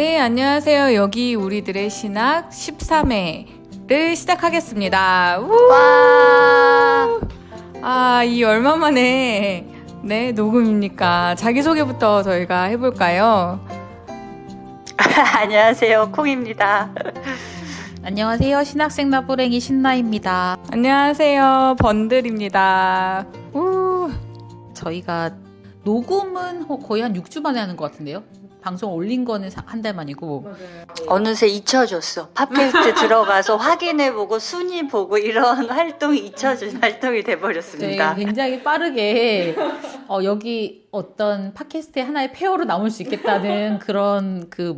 네, 안녕하세요. 여기 우리들의 신학 13회를 시작하겠습니다. 와. 아, 이 얼마 만에 네, 녹음입니까? 자기소개부터 저희가 해볼까요? 안녕하세요, 콩입니다. 안녕하세요. 신학생 나부랭이 신나입니다. 안녕하세요. 번들입니다. 저희가 녹음은 거의 한 6주 만에 하는 것 같은데요. 방송 올린 거는 한 달 만이고. 어느새 잊혀졌어. 팟캐스트 들어가서 확인해보고 순위 보고 이런 활동이 잊혀진 활동이 돼버렸습니다. 네, 굉장히 빠르게 여기 어떤 팟캐스트의 하나의 폐허로 남을 수 있겠다는 그런 그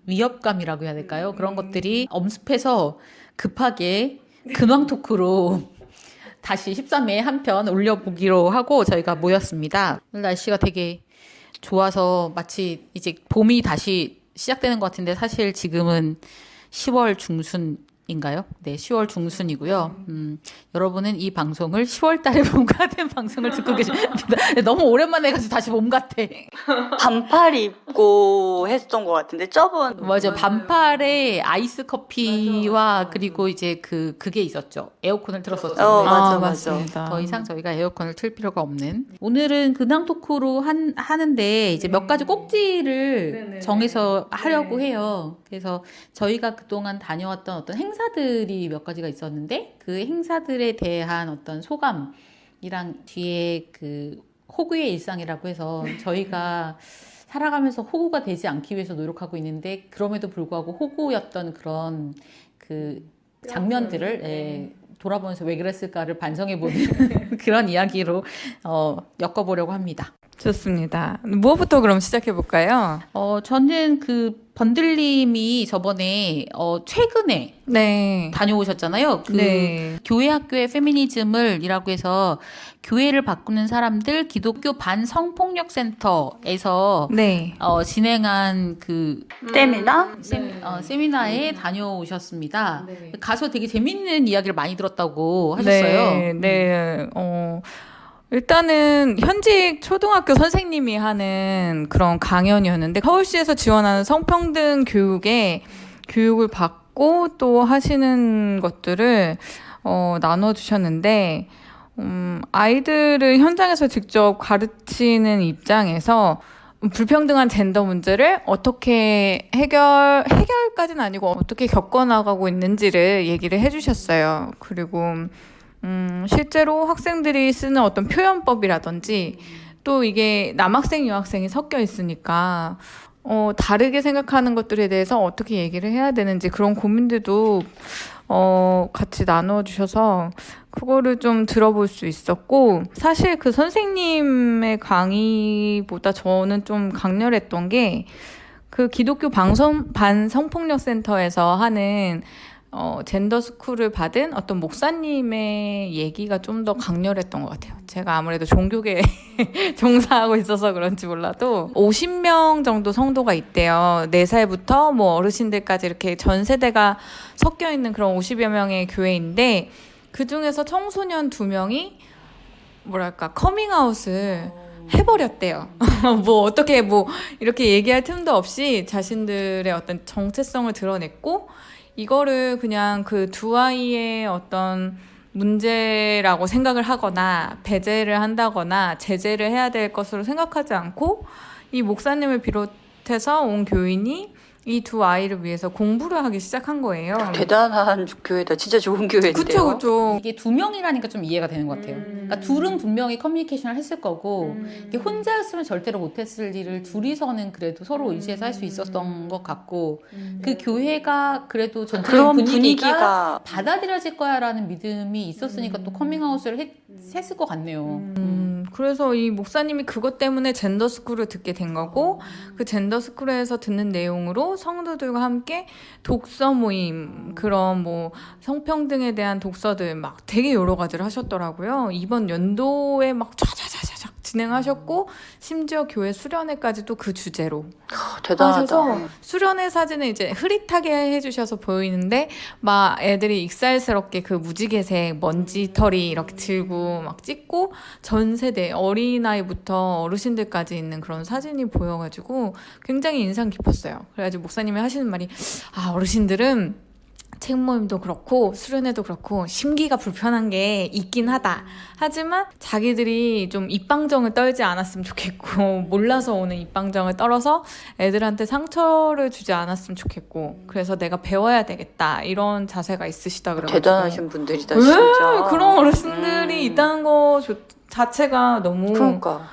위협감이라고 해야 될까요? 그런 것들이 엄습해서 급하게 근황 토크로 다시 13회에 한 편 올려보기로 하고 저희가 모였습니다. 오늘 날씨가 되게 좋아서 마치 이제 봄이 다시 시작되는 것 같은데 사실 지금은 10월 중순인가요? 네, 10월 중순이고요. 여러분은 이 방송을 10월 달에 봄 같은 방송을 듣고 계십니다. 너무 오랜만에 해가지고 다시 봄 같아. 반팔 입고 했던 것 같은데 저번 맞아, 반팔에 아이스 커피와 그리고 이제 그게 있었죠. 에어컨을 틀었었죠. 맞아. 맞습니다. 더 이상 저희가 에어컨을 틀 필요가 없는. 오늘은 근황 토크로 하는데 이제 몇 가지 꼭지를 정해서 하려고 해요. 그래서 저희가 그동안 다녀왔던 어떤 행사들이 몇 가지가 있었는데 그 행사들에 대한 어떤 소감이랑 뒤에 그 호구의 일상이라고 해서 저희가 살아가면서 호구가 되지 않기 위해서 노력하고 있는데 그럼에도 불구하고 호구였던 그런 그 장면들을 돌아보면서 왜 그랬을까를 반성해보는 그런 이야기로 엮어보려고 합니다. 좋습니다. 무엇부터 그럼 시작해볼까요? 저는 그 번들님이 저번에 최근에 네. 다녀오셨잖아요. 네. 교회 학교의 페미니즘을이라고 해서 교회를 바꾸는 사람들 기독교 반성폭력 센터에서 네. 진행한 그 세미나? 세미나에 다녀오셨습니다. 가서 되게 재밌는 이야기를 많이 들었다고 하셨어요. 네. 일단은 현직 초등학교 선생님이 하는 그런 강연이었는데 서울시에서 지원하는 성평등 교육에 교육을 받고 또 하시는 것들을 나눠주셨는데 아이들을 현장에서 직접 가르치는 입장에서 불평등한 젠더 문제를 어떻게 해결까지는 아니고 어떻게 겪어나가고 있는지를 얘기를 해주셨어요. 그리고 실제로 학생들이 쓰는 어떤 표현법이라든지 또 이게 남학생, 여학생이 섞여 있으니까 다르게 생각하는 것들에 대해서 어떻게 얘기를 해야 되는지 그런 고민들도 같이 나눠주셔서 그거를 좀 들어볼 수 있었고 사실 그 선생님의 강의보다 저는 좀 강렬했던 게 그 기독교 반성폭력 센터에서 하는 젠더 스쿨을 받은 어떤 목사님의 얘기가 좀 더 강렬했던 것 같아요. 제가 아무래도 종교계에 종사하고 있어서 그런지 몰라도 50명 정도 성도가 있대요. 4살부터 뭐 어르신들까지 이렇게 전 세대가 섞여 있는 그런 50여 명의 교회인데 그 중에서 청소년 2명이 뭐랄까 커밍아웃을 해버렸대요. 뭐 어떻게 뭐 이렇게 얘기할 틈도 없이 자신들의 어떤 정체성을 드러냈고 이거를 그냥 그 두 아이의 어떤 문제라고 생각을 하거나 배제를 한다거나 제재를 해야 될 것으로 생각하지 않고 이 목사님을 비롯해서 온 교인이 이 두 아이를 위해서 공부를 하기 시작한 거예요. 대단한 교회다. 진짜 좋은 교회인데요. 그쵸. 이게 2명이라니까 좀 이해가 되는 것 같아요. 그러니까 둘은 분명히 커뮤니케이션을 했을 거고 이게 혼자였으면 절대로 못했을 일을 둘이서는 그래도 서로 의지해서 할 수 있었던 것 같고 그 교회가 그래도 전체적인 그런 분위기가 받아들여질 거야라는 믿음이 있었으니까 또 커밍아웃을 했을 것 같네요. 그래서 이 목사님이 그것 때문에 젠더 스쿨을 듣게 된 거고 그 젠더 스쿨에서 듣는 내용으로 성도들과 함께 독서 모임 그런 뭐 성평등에 대한 독서들 막 되게 여러 가지를 하셨더라고요. 이번 연도에 막 촤촤촤촤 진행하셨고 심지어 교회 수련회까지도 그 주제로 대단하다. 하셔서 수련회 사진을 이제 흐릿하게 해주셔서 보이는데 막 애들이 익살스럽게 그 무지개색 먼지털이 이렇게 들고 막 찍고 전 세대 어린아이부터 어르신들까지 있는 그런 사진이 보여가지고 굉장히 인상 깊었어요. 그래가지고 목사님이 하시는 말이 어르신들은 책 모임도 그렇고 수련회도 그렇고 심기가 불편한 게 있긴 하다. 하지만 자기들이 좀 입방정을 떨지 않았으면 좋겠고 몰라서 오는 입방정을 떨어서 애들한테 상처를 주지 않았으면 좋겠고 그래서 내가 배워야 되겠다 이런 자세가 있으시다 그래가지고 대단하신 분들이다 진짜. 그런 어르신들이 있다는 거 자체가 너무 그러니까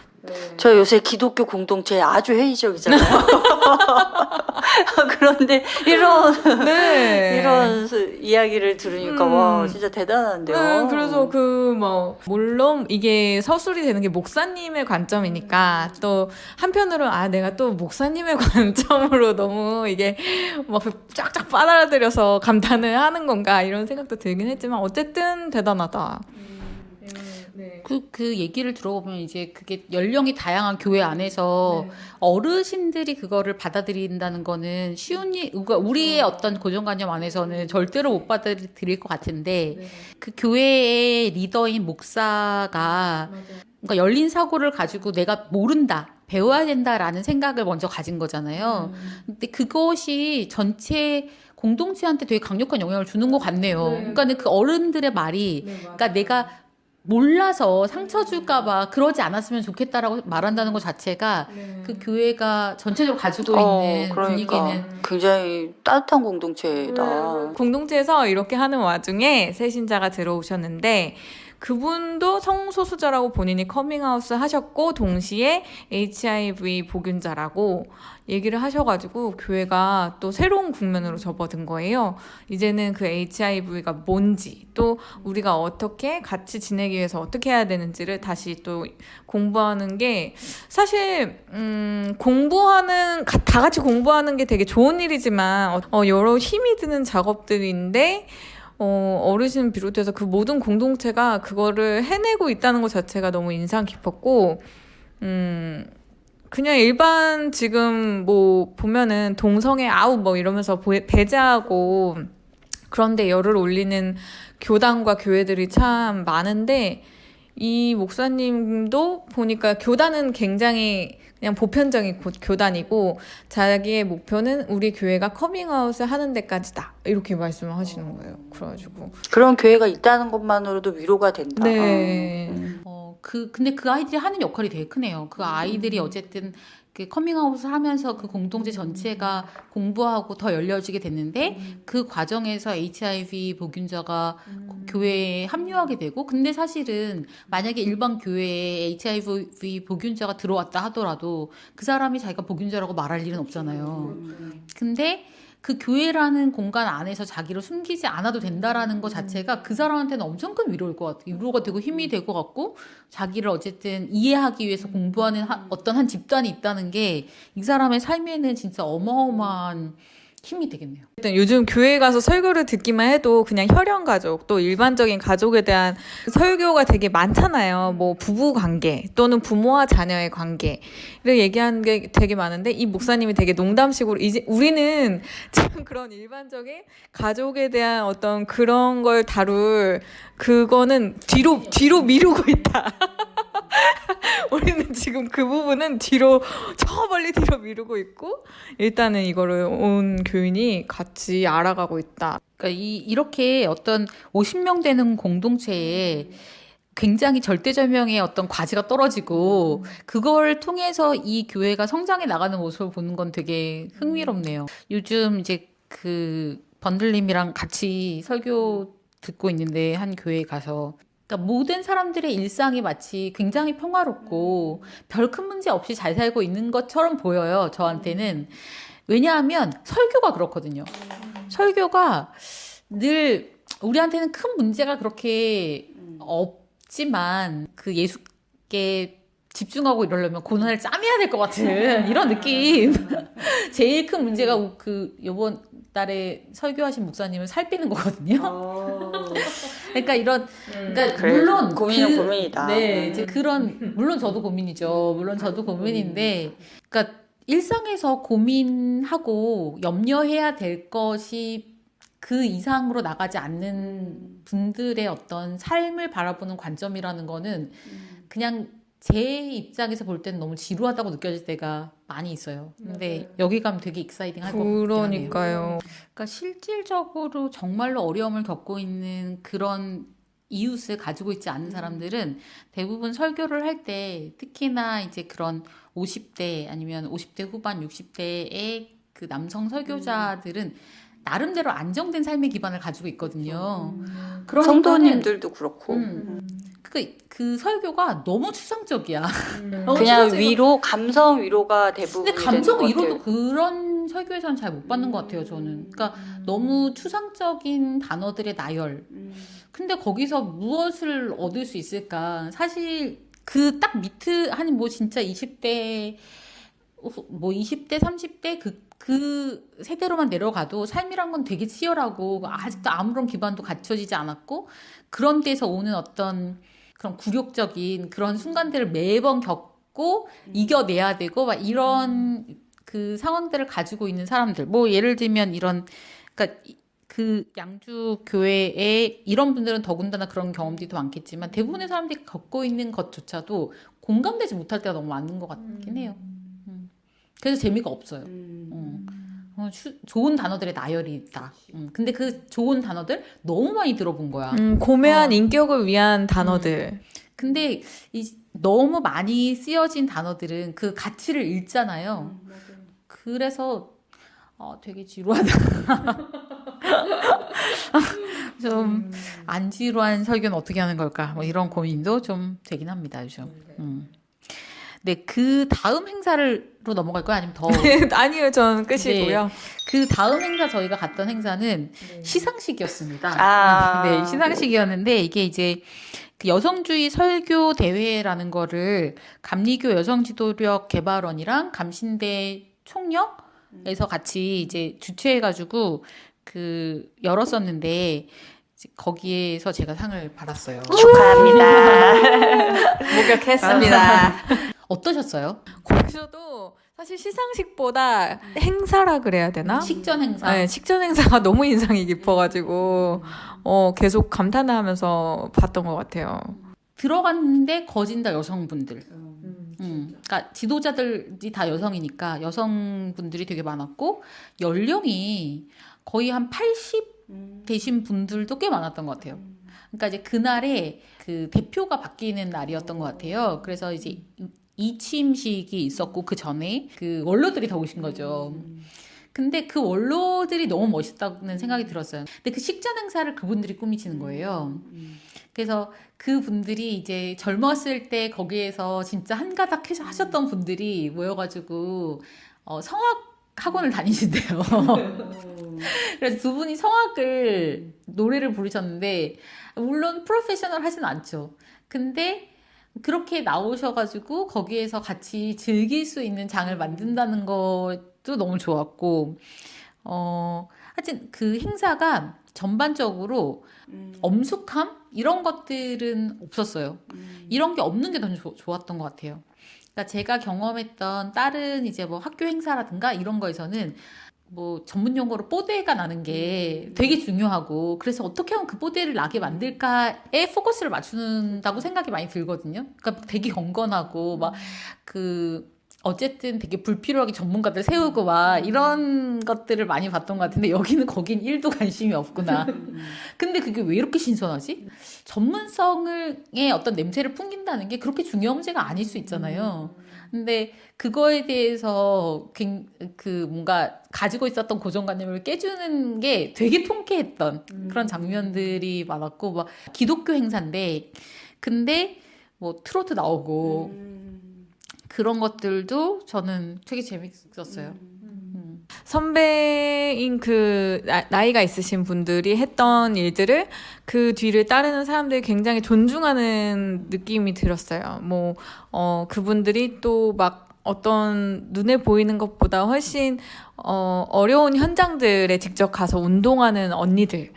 저 요새 기독교 공동체에 아주 회의적이잖아요. 그런데 네. 이런 이야기를 들으니까 와 진짜 대단한데요. 네, 그래서 물론 이게 서술이 되는 게 목사님의 관점이니까 또 한편으로 내가 또 목사님의 관점으로 너무 이게 막 쫙쫙 빨아들여서 감탄을 하는 건가 이런 생각도 들긴 했지만 어쨌든 대단하다. 그 얘기를 들어보면 이제 그게 연령이 다양한 교회 안에서 어르신들이 그거를 받아들인다는 거는 쉬운 일, 그러니까 우리의 어떤 고정관념 안에서는 절대로 못 받아들일 것 같은데 그 교회의 리더인 목사가 그러니까 열린 사고를 가지고 내가 모른다, 배워야 된다라는 생각을 먼저 가진 거잖아요. 근데 그것이 전체 공동체한테 되게 강력한 영향을 주는 것 같네요. 그러니까 그 어른들의 말이 그러니까 내가 몰라서 상처 줄까봐 그러지 않았으면 좋겠다라고 말한다는 것 자체가 그 교회가 전체적으로 가지고 있는 그러니까 분위기는 굉장히 따뜻한 공동체다. 공동체에서 이렇게 하는 와중에 새 신자가 들어오셨는데 그분도 성소수자라고 본인이 커밍아웃을 하셨고 동시에 HIV 보균자라고 얘기를 하셔가지고 교회가 또 새로운 국면으로 접어든 거예요. 이제는 그 HIV가 뭔지 또 우리가 어떻게 같이 지내기 위해서 어떻게 해야 되는지를 다시 또 공부하는 게 사실 다 같이 공부하는 게 되게 좋은 일이지만 여러 힘이 드는 작업들인데 어르신 비롯해서 그 모든 공동체가 그거를 해내고 있다는 것 자체가 너무 인상 깊었고, 그냥 일반 지금 보면은 동성애 아웃 이러면서 배제하고 그런데 열을 올리는 교단과 교회들이 참 많은데 이 목사님도 보니까 교단은 굉장히 그냥 보편적인 교단이고 자기의 목표는 우리 교회가 커밍아웃을 하는 데까지다 이렇게 말씀을 하시는 거예요. 그래가지고 그런 교회가 있다는 것만으로도 위로가 된다. 네. 근데 그 아이들이 하는 역할이 되게 크네요. 그 아이들이 어쨌든 그 커밍아웃을 하면서 그 공동체 전체가 공부하고 더 열려지게 됐는데 그 과정에서 HIV 보균자가 교회에 합류하게 되고 근데 사실은 만약에 일반 교회에 HIV 보균자가 들어왔다 하더라도 그 사람이 자기가 보균자라고 말할 일은 없잖아요. 근데 그 교회라는 공간 안에서 자기를 숨기지 않아도 된다라는 것 자체가 그 사람한테는 엄청 큰 위로일 것 같아요. 위로가 되고 힘이 될 것 같고 자기를 어쨌든 이해하기 위해서 공부하는 어떤 한 집단이 있다는 게 이 사람의 삶에는 진짜 어마어마한 힘이 되겠네요. 요즘 교회 가서 설교를 듣기만 해도 그냥 혈연 가족 또 일반적인 가족에 대한 설교가 되게 많잖아요. 부부 관계 또는 부모와 자녀의 관계를 얘기하는 게 되게 많은데 이 목사님이 되게 농담식으로 이제 우리는 지금 그런 일반적인 가족에 대한 어떤 그런 걸 다룰 그거는 뒤로 미루고 있다. 우리는 지금 그 부분은 저 멀리 뒤로 미루고 있고 일단은 이거를 온 교인이 같이 알아가고 있다. 그러니까 이렇게 어떤 50명 되는 공동체에 굉장히 절대절명의 어떤 과제가 떨어지고 그걸 통해서 이 교회가 성장해 나가는 모습을 보는 건 되게 흥미롭네요. 요즘 이제 그 번들님이랑 같이 설교 듣고 있는데 한 교회에 가서 그러니까 모든 사람들의 일상이 마치 굉장히 평화롭고 별 큰 문제 없이 잘 살고 있는 것처럼 보여요. 저한테는. 왜냐하면 설교가 그렇거든요. 설교가 늘 우리한테는 큰 문제가 그렇게 없지만 그 예수께 집중하고 이러려면 고난을 짬해야 될 것 같은 이런 느낌. 제일 큰 문제가 그 요번 달에 설교하신 목사님은 살 빼는 거거든요. 그러니까 이런, 그러니까 그래, 물론 고민은 고민이다. 네, 이제 그런 물론 저도 고민이죠. 물론 저도 고민인데, 그러니까 일상에서 고민하고 염려해야 될 것이 그 이상으로 나가지 않는 분들의 어떤 삶을 바라보는 관점이라는 거는 그냥 제 입장에서 볼 때는 너무 지루하다고 느껴질 때가 많이 있어요. 근데 여기 가면 되게 익사이딩할 것 같긴 하네요. 그러니까요. 그러니까 실질적으로 정말로 어려움을 겪고 있는 그런 이웃을 가지고 있지 않은 사람들은 대부분 설교를 할 때 특히나 이제 그런 50대 아니면 50대 후반 60대의 그 남성 설교자들은 나름대로 안정된 삶의 기반을 가지고 있거든요. 그러니까는 성도님들도 그렇고. 그 설교가 너무 추상적이야. 너무 그냥 추상적이고. 위로, 감성 위로가 대부분. 근데 감성 위로도 그런 설교에서는 잘 못 받는 것 같아요, 저는. 그러니까 너무 추상적인 단어들의 나열. 근데 거기서 무엇을 얻을 수 있을까? 사실 그 딱 밑에 한 뭐 진짜 20대, 뭐 20대, 30대 그 세대로만 내려가도 삶이란 건 되게 치열하고 아직도 아무런 기반도 갖춰지지 않았고 그런 데서 오는 어떤 그런 굴욕적인 그런 순간들을 매번 겪고 이겨내야 되고 막 이런 그 상황들을 가지고 있는 사람들 뭐 예를 들면 이런 그러니까 그 양주 교회에 이런 분들은 더군다나 그런 경험들이 더 많겠지만 대부분의 사람들이 겪고 있는 것조차도 공감되지 못할 때가 너무 많은 것 같긴 해요. 그래서 재미가 없어요. 좋은 단어들의 나열이 있다. 근데 그 좋은 단어들 너무 많이 들어본 거야. 고매한 인격을 위한 단어들. 근데 너무 많이 쓰여진 단어들은 그 가치를 잃잖아요. 그래서 되게 지루하다. 좀 안 지루한 설교는 어떻게 하는 걸까? 뭐 이런 고민도 좀 되긴 합니다, 요즘. 네, 그 다음 행사로 넘어갈까요? 아니면 더? 아니요, 저는 끝이고요. 그 다음 행사 저희가 갔던 행사는 시상식이었습니다. 아. 네, 시상식이었는데 이게 이제 그 여성주의 설교 대회라는 거를 감리교 여성지도력 개발원이랑 감신대 총력에서 같이 이제 주최해가지고 그 열었었는데 이제 거기에서 제가 상을 받았어요. 축하합니다. 목격했습니다. 어떠셨어요? 거기서도 사실 시상식보다 행사라 그래야 되나? 식전 행사. 네, 식전 행사가 너무 인상이 깊어가지고 계속 감탄을 하면서 봤던 것 같아요. 들어갔는데 거진 다 여성분들. 그러니까 지도자들이 다 여성이니까 여성분들이 되게 많았고 연령이 거의 한 80 되신 분들도 꽤 많았던 것 같아요. 그러니까 이제 그날에 그 대표가 바뀌는 날이었던 것 같아요. 그래서 이제 이취임식이 있었고 그 전에 그 원로들이 다 오신 거죠. 근데 그 원로들이 너무 멋있다는 생각이 들었어요. 근데 그 식전 행사를 그분들이 꾸미시는 거예요. 그래서 그분들이 이제 젊었을 때 거기에서 진짜 한가닥 하셨던 분들이 모여가지고 성악 학원을 다니신대요. 그래서 두 분이 성악을 노래를 부르셨는데 물론 프로페셔널 하진 않죠. 근데 그렇게 나오셔가지고 거기에서 같이 즐길 수 있는 장을 만든다는 것도 너무 좋았고 하여튼 그 행사가 전반적으로 엄숙함? 이런 것들은 없었어요. 이런 게 없는 게 너무 좋았던 것 같아요. 그러니까 제가 경험했던 다른 이제 뭐 학교 행사라든가 이런 거에서는 뭐 전문 용어로 뽀대가 나는 게 되게 중요하고 그래서 어떻게 하면 그 뽀대를 나게 만들까에 포커스를 맞춘다고 생각이 많이 들거든요. 그러니까 되게 경건하고 막 그 어쨌든 되게 불필요하게 전문가들 세우고 막 이런 것들을 많이 봤던 것 같은데 여기는 거긴 1도 관심이 없구나. 근데 그게 왜 이렇게 신선하지? 전문성의 어떤 냄새를 풍긴다는 게 그렇게 중요한 문제가 아닐 수 있잖아요. 근데 그거에 대해서 그 뭔가 가지고 있었던 고정관념을 깨주는 게 되게 통쾌했던 그런 장면들이 많았고 막 기독교 행사인데 근데 뭐 트로트 나오고 그런 것들도 저는 되게 재밌었어요. 선배인 그 나이가 있으신 분들이 했던 일들을 그 뒤를 따르는 사람들이 굉장히 존중하는 느낌이 들었어요. 뭐, 그분들이 또 막 어떤 눈에 보이는 것보다 훨씬 어려운 현장들에 직접 가서 운동하는 언니들.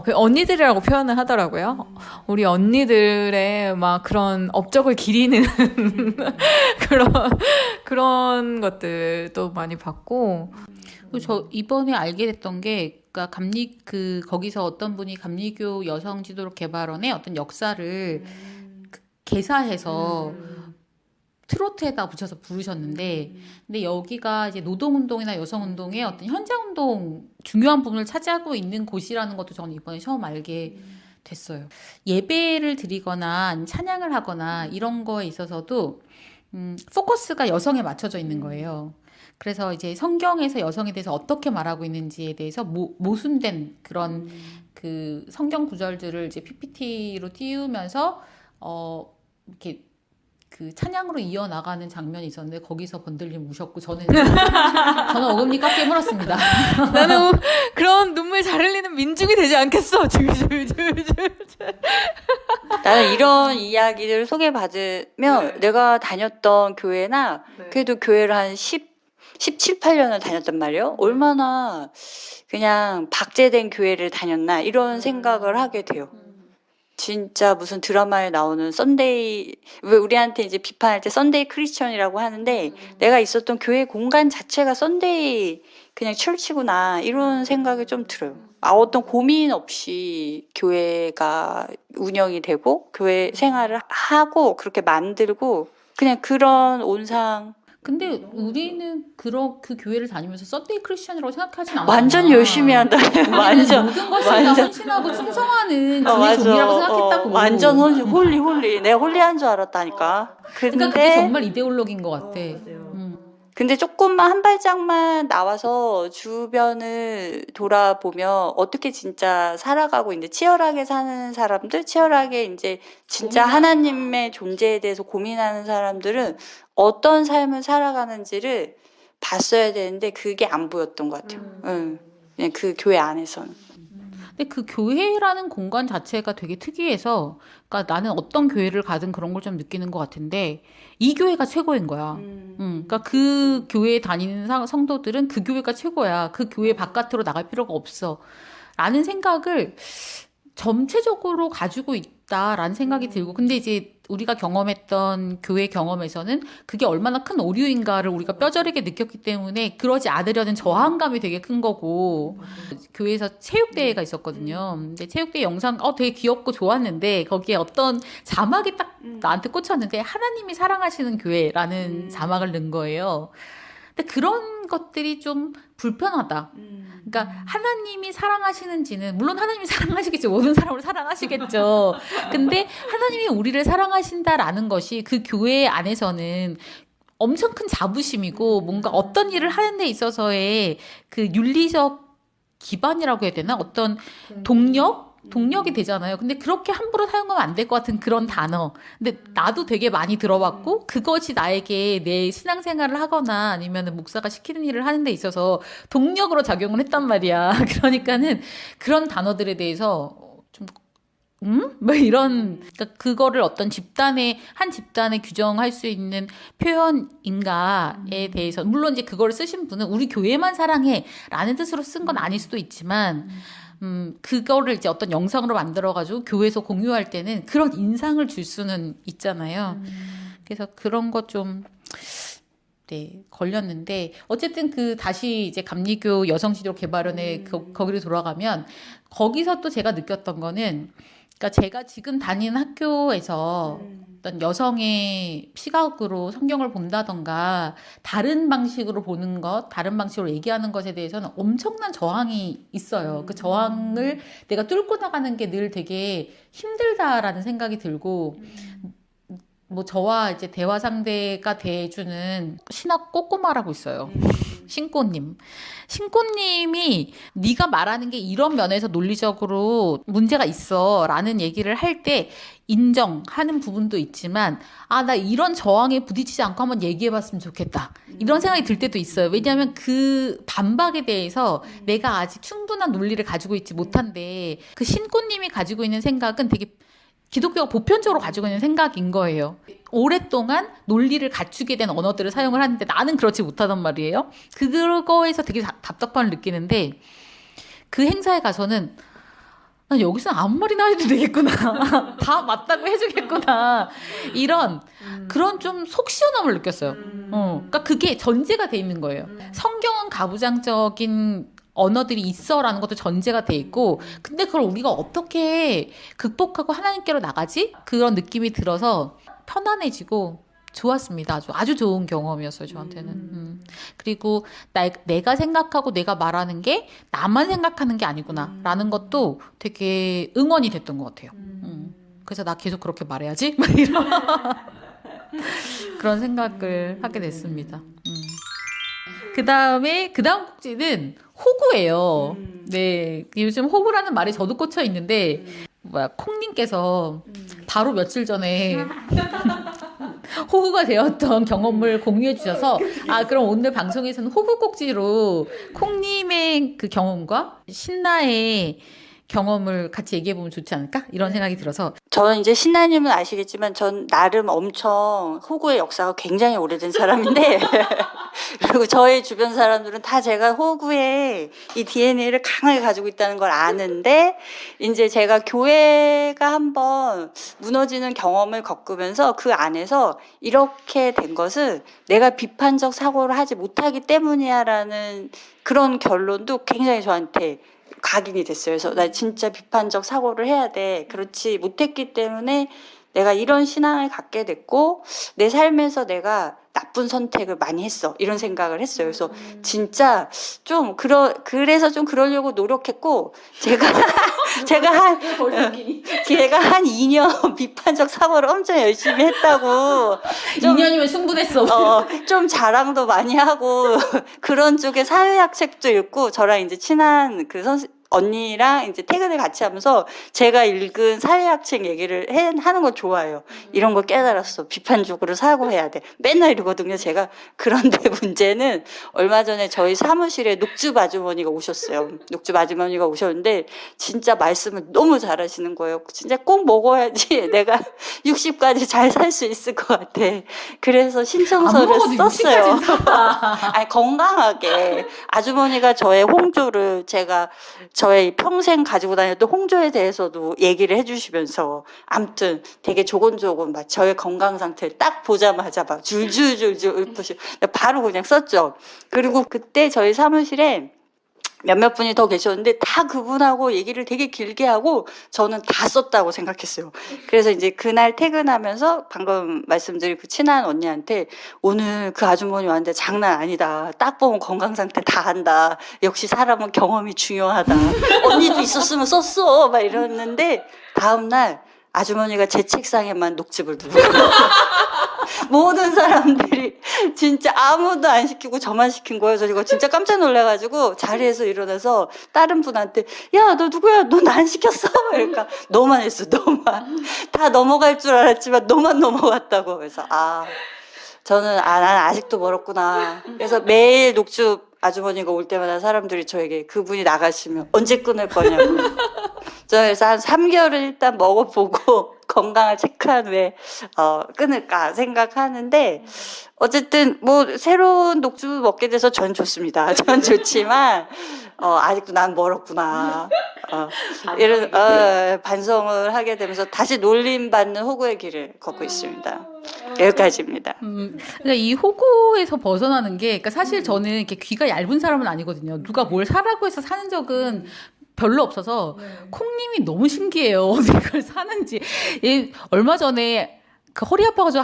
그 언니들이라고 표현을 하더라고요. 우리 언니들의 막 그런 업적을 기리는 그런, 그런 것들도 많이 봤고. 그리고 저 이번에 알게 됐던 게, 그러니까 거기서 어떤 분이 감리교 여성 지도력 개발원의 어떤 역사를 개사해서 트로트에다 붙여서 부르셨는데, 근데 여기가 이제 노동운동이나 여성운동의 어떤 현장운동 중요한 부분을 차지하고 있는 곳이라는 것도 저는 이번에 처음 알게 됐어요. 예배를 드리거나 찬양을 하거나 이런 거에 있어서도 포커스가 여성에 맞춰져 있는 거예요. 그래서 이제 성경에서 여성에 대해서 어떻게 말하고 있는지에 대해서 모순된 그런 그 성경 구절들을 이제 PPT로 띄우면서 이렇게 그 찬양으로 이어나가는 장면이 있었는데, 거기서 번들림 우셨고 저는 어금니 깎게 물었습니다. 나는 그런 눈물 잘 흘리는 민중이 되지 않겠어. 나는 이런 이야기를 소개받으면 내가 다녔던 교회나 그래도 교회를 한 17, 8년을 다녔단 말이에요. 얼마나 그냥 박제된 교회를 다녔나 이런 생각을 하게 돼요. 진짜 무슨 드라마에 나오는 썬데이, 왜 우리한테 이제 비판할 때 썬데이 크리스천이라고 하는데 내가 있었던 교회 공간 자체가 썬데이 그냥 철치구나 이런 생각이 좀 들어요. 어떤 고민 없이 교회가 운영이 되고 교회 생활을 하고 그렇게 만들고 그냥 그런 온상. 근데 우리는 그 교회를 다니면서 썬데이 크리스천이라고 생각하진 않아. 완전 열심히 한다. 완전 모든 것을 다 헌신하고 충성하는 주의 종이라고 생각했다고. 완전 홀리. 내가 홀리한 줄 알았다니까. 그러니까 그게 정말 이데올로기인 것 같아. 근데 조금만 한 발짝만 나와서 주변을 돌아보면 어떻게 진짜 살아가고 이제 치열하게 사는 사람들, 치열하게 이제 진짜 하나님의 존재에 대해서 고민하는 사람들은 어떤 삶을 살아가는지를 봤어야 되는데 그게 안 보였던 것 같아요. 그냥 그 교회 안에서는. 근데 그 교회라는 공간 자체가 되게 특이해서, 그러니까 나는 어떤 교회를 가든 그런 걸 좀 느끼는 것 같은데, 이 교회가 최고인 거야. 그러니까 그 교회에 다니는 성도들은 그 교회가 최고야. 그 교회 바깥으로 나갈 필요가 없어. 라는 생각을 전체적으로 가지고 있다라는 생각이 들고, 근데 이제 우리가 경험했던 교회 경험에서는 그게 얼마나 큰 오류인가를 우리가 뼈저리게 느꼈기 때문에 그러지 않으려는 저항감이 되게 큰 거고, 교회에서 체육대회가 있었거든요. 근데 체육대회 영상 되게 귀엽고 좋았는데 거기에 어떤 자막이 딱 나한테 꽂혔는데, 하나님이 사랑하시는 교회라는 자막을 넣은 거예요. 근데 그런 것들이 좀 불편하다. 그러니까 하나님이 사랑하시는지는, 물론 하나님이 사랑하시겠죠. 모든 사람을 사랑하시겠죠. 근데 하나님이 우리를 사랑하신다라는 것이 그 교회 안에서는 엄청 큰 자부심이고, 뭔가 어떤 일을 하는 데 있어서의 그 윤리적 기반이라고 해야 되나? 어떤 동력이 되잖아요. 근데 그렇게 함부로 사용하면 안 될 것 같은 그런 단어. 근데 나도 되게 많이 들어봤고, 그것이 나에게 내 신앙생활을 하거나 아니면 목사가 시키는 일을 하는 데 있어서 동력으로 작용을 했단 말이야. 그러니까는 그런 단어들에 대해서 좀 뭐 이런, 그러니까 그거를 어떤 한 집단에 규정할 수 있는 표현인가에 대해서, 물론 이제 그거를 쓰신 분은 우리 교회만 사랑해라는 뜻으로 쓴 건 아닐 수도 있지만, 그거를 이제 어떤 영상으로 만들어가지고 교회에서 공유할 때는 그런 인상을 줄 수는 있잖아요. 그래서 그런 거 좀, 네, 걸렸는데, 어쨌든 다시 이제 감리교 여성지도 개발원에 거기로 돌아가면, 거기서 또 제가 느꼈던 거는, 그러니까 제가 지금 다니는 학교에서 어떤 여성의 시각으로 성경을 본다던가 다른 방식으로 보는 것, 다른 방식으로 얘기하는 것에 대해서는 엄청난 저항이 있어요. 그 저항을 내가 뚫고 나가는 게 늘 되게 힘들다라는 생각이 들고, 뭐 저와 이제 대화 상대가 돼주는 신학 꼬꼬마라고 있어요. 신꼬님. 신꼬님이 네가 말하는 게 이런 면에서 논리적으로 문제가 있어 라는 얘기를 할 때 인정하는 부분도 있지만 나 이런 저항에 부딪히지 않고 한번 얘기해봤으면 좋겠다. 이런 생각이 들 때도 있어요. 왜냐하면 그 반박에 대해서 내가 아직 충분한 논리를 가지고 있지 못한데 그 신꼬님이 가지고 있는 생각은 되게 기독교가 보편적으로 가지고 있는 생각인 거예요. 오랫동안 논리를 갖추게 된 언어들을 사용을 하는데 나는 그렇지 못하단 말이에요. 그거에서 되게 답답함을 느끼는데 그 행사에 가서는 난 여기서는 아무 말이나 해도 되겠구나. 다 맞다고 해주겠구나. 이런 그런 좀 속 시원함을 느꼈어요. 그러니까 그게 전제가 돼 있는 거예요. 성경은 가부장적인 언어들이 있어라는 것도 전제가 돼 있고 근데 그걸 우리가 어떻게 극복하고 하나님께로 나가지? 그런 느낌이 들어서 편안해지고 좋았습니다. 아주 좋은 경험이었어요, 저한테는. 그리고 내가 생각하고 내가 말하는 게 나만 생각하는 게 아니구나 라는 것도 되게 응원이 됐던 것 같아요. 그래서 나 계속 그렇게 말해야지? 막 이런 그런 생각을 하게 됐습니다. 그 다음 꼭지는 호구예요. 네. 요즘 호구라는 말이 저도 꽂혀 있는데, 콩님께서 바로 며칠 전에 호구가 되었던 경험을 공유해 주셔서, 그럼 오늘 방송에서는 호구 꼭지로 콩님의 그 경험과 신나의 경험을 같이 얘기해보면 좋지 않을까? 이런 생각이 들어서. 저는 이제 신나님은 아시겠지만 전 나름 엄청 호구의 역사가 굉장히 오래된 사람인데 그리고 저희 주변 사람들은 다 제가 호구의 이 DNA를 강하게 가지고 있다는 걸 아는데 이제 제가 교회가 한번 무너지는 경험을 겪으면서 그 안에서 이렇게 된 것은 내가 비판적 사고를 하지 못하기 때문이야 라는 그런 결론도 굉장히 저한테 각인이 됐어요. 그래서 나 진짜 비판적 사고를 해야 돼. 그렇지 못했기 때문에 내가 이런 신앙을 갖게 됐고 내 삶에서 내가 나쁜 선택을 많이 했어. 이런 생각을 했어요. 그래서 진짜 좀 그래서 좀 그러려고 노력했고 제가 한 2년 비판적 사고를 엄청 열심히 했다고. 2년이면 충분했어. 좀 자랑도 많이 하고 그런 쪽에 사회학 책도 읽고 저랑 이제 친한 그 언니랑 이제 퇴근을 같이 하면서 제가 읽은 사회학 책 얘기를 하는 걸 좋아해요. 이런 거 깨달았어. 비판적으로 사고해야 돼. 맨날 이러거든요, 제가. 그런데 문제는 얼마 전에 저희 사무실에 녹즙 아주머니가 오셨어요. 녹즙 아주머니가 오셨는데 진짜 말씀을 너무 잘하시는 거예요. 진짜 꼭 먹어야지 내가 60까지 잘 살 수 있을 것 같아. 그래서 신청서를 썼어요. 아니, 건강하게. 아주머니가 저의 홍조를 저의 평생 가지고 다녔던 홍조에 대해서도 얘기를 해주시면서 아무튼 되게 조곤조곤 막 저의 건강 상태를 딱 보자마자 막 줄줄줄줄 읊으시고 바로 그냥 썼죠. 그리고 그때 저희 사무실에 몇몇 분이 더 계셨는데 다 그분하고 얘기를 되게 길게 하고 저는 다 썼다고 생각했어요. 그래서 이제 그날 퇴근하면서 방금 말씀드린 그 친한 언니한테 오늘 그 아주머니 왔는데 장난 아니다. 딱 보면 건강 상태 다 한다. 역시 사람은 경험이 중요하다. 언니도 있었으면 썼어. 막 이랬는데 다음날 아주머니가 제 책상에만 녹즙을 두고 모든 사람들이 진짜 아무도 안 시키고 저만 시킨 거예요. 그래서 이거 진짜 깜짝 놀라가지고 자리에서 일어나서 다른 분한테 야, 너 누구야? 넌 안 시켰어? 그러니까 너만 했어, 너만. 다 넘어갈 줄 알았지만 너만 넘어갔다고. 그래서 저는 난 아직도 멀었구나. 그래서 매일 녹즙 아주머니가 올 때마다 사람들이 저에게 그분이 나가시면 언제 끊을 거냐고. 그래서 한 3개월을 일단 먹어보고 건강을 체크한 후에 끊을까 생각하는데 어쨌든 뭐 새로운 녹즙 먹게 돼서 전 좋습니다. 전 좋지만 아직도 난 멀었구나. 이런 반성을 하게 되면서 다시 놀림받는 호구의 길을 걷고 있습니다. 여기까지입니다. 그러니까 이 호구에서 벗어나는 게, 그러니까 사실 저는 이렇게 귀가 얇은 사람은 아니거든요. 누가 뭘 사라고 해서 사는 적은 별로 없어서 콩님이 너무 신기해요. 이걸 사는지. 얼마 전에 그 허리 아파가지고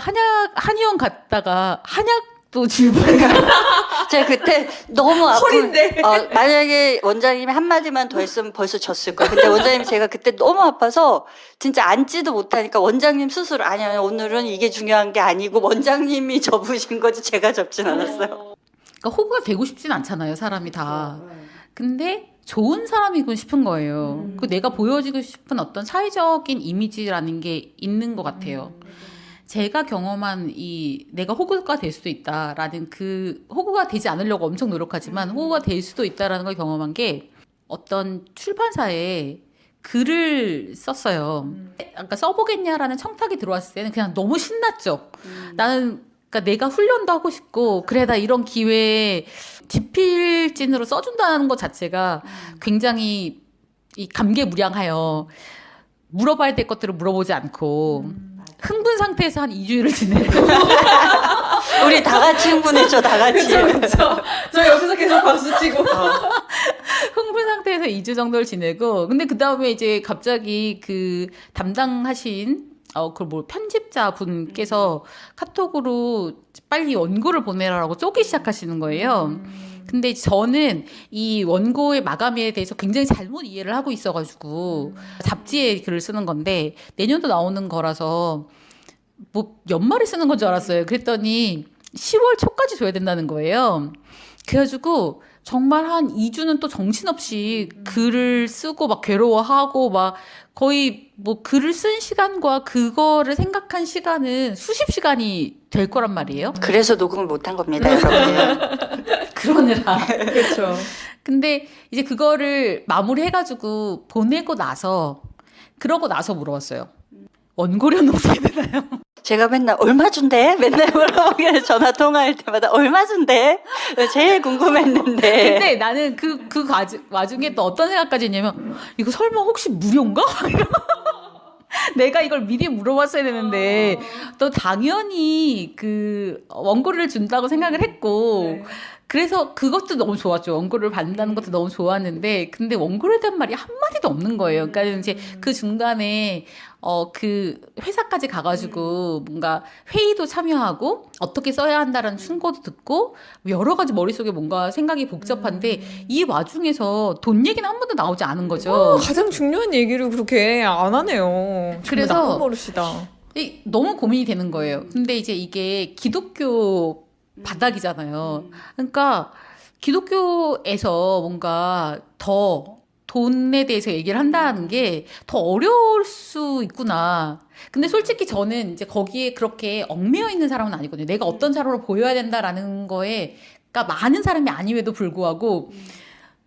한의원 갔다가 한약 또 질문가. 제가 그때 너무 허리인데. 만약에 원장님이 한마디만 더 했으면 벌써 졌을 거예요. 근데 원장님이 제가 그때 너무 아파서 진짜 앉지도 못하니까 원장님 스스로 아니야 오늘은 이게 중요한 게 아니고 원장님이 접으신 거지 제가 접진 않았어요. 그러니까 호구가 되고 싶진 않잖아요, 사람이 다. 근데 좋은 사람이고 싶은 거예요. 그 내가 보여지고 싶은 어떤 사회적인 이미지라는 게 있는 것 같아요. 제가 경험한 이 내가 호구가 될 수도 있다라는 그 호구가 되지 않으려고 엄청 노력하지만 호구가 될 수도 있다라는 걸 경험한 게 어떤 출판사에 글을 썼어요. 아까 써보겠냐라는 청탁이 들어왔을 때는 그냥 너무 신났죠. 나는 그러니까 내가 훈련도 하고 싶고 그래 나 이런 기회에 지필진으로 써준다는 것 자체가 굉장히 이 감개무량하여 물어봐야 될 것들을 물어보지 않고 흥분 상태에서 한 2주일을 지내고 우리 다 같이 흥분했죠, 다 같이. 저 여기서 계속 박수 치고. 흥분 상태에서 2주 정도를 지내고 근데 그 다음에 이제 갑자기 그 담당하신 편집자 분께서 카톡으로 빨리 원고를 보내라고 쪼기 시작하시는 거예요. 근데 저는 이 원고의 마감에 대해서 굉장히 잘못 이해를 하고 있어가지고 잡지에 글을 쓰는 건데 내년도 나오는 거라서 뭐 연말에 쓰는 건 줄 알았어요. 그랬더니 10월 초까지 줘야 된다는 거예요. 그래가지고 정말 한 2주는 또 정신없이 글을 쓰고 막 괴로워하고 막 거의 뭐 글을 쓴 시간과 그거를 생각한 시간은 수십 시간이 될 거란 말이에요. 그래서 녹음을 못한 겁니다, 여러분. 그러느라. 그렇죠. 근데 이제 그거를 마무리해가지고 보내고 나서 그러고 나서 물어봤어요. 원고료는 어떻게 되나요? 제가 맨날 얼마 준대? 맨날 물어보길래 전화 통화할 때마다 얼마 준대? 제일 궁금했는데. 근데 나는 그 와중에 또 어떤 생각까지 했냐면 이거 설마 혹시 무료인가? 내가 이걸 미리 물어봤어야 되는데 또 당연히 그 원고를 준다고 생각을 했고 그래서 그것도 너무 좋았죠. 원고를 받는다는 것도 너무 좋았는데 근데 원고에 대한 말이 한마디도 없는 거예요. 그러니까 이제 그 중간에 그 회사까지 가가지고 뭔가 회의도 참여하고 어떻게 써야 한다라는 충고도 듣고 여러 가지 머릿속에 뭔가 생각이 복잡한데 이 와중에서 돈 얘기는 한 번도 나오지 않은 거죠. 가장 중요한 얘기를 그렇게 안 하네요. 그래서 나쁜 버릇이다. 너무 고민이 되는 거예요. 근데 이제 이게 기독교 바닥이잖아요. 그러니까 기독교에서 뭔가 더 돈에 대해서 얘기를 한다는 게 더 어려울 수 있구나. 근데 솔직히 저는 이제 거기에 그렇게 얽매여 있는 사람은 아니거든요. 내가 어떤 사람으로 보여야 된다라는 거에 그러니까 많은 사람이 아님에도 불구하고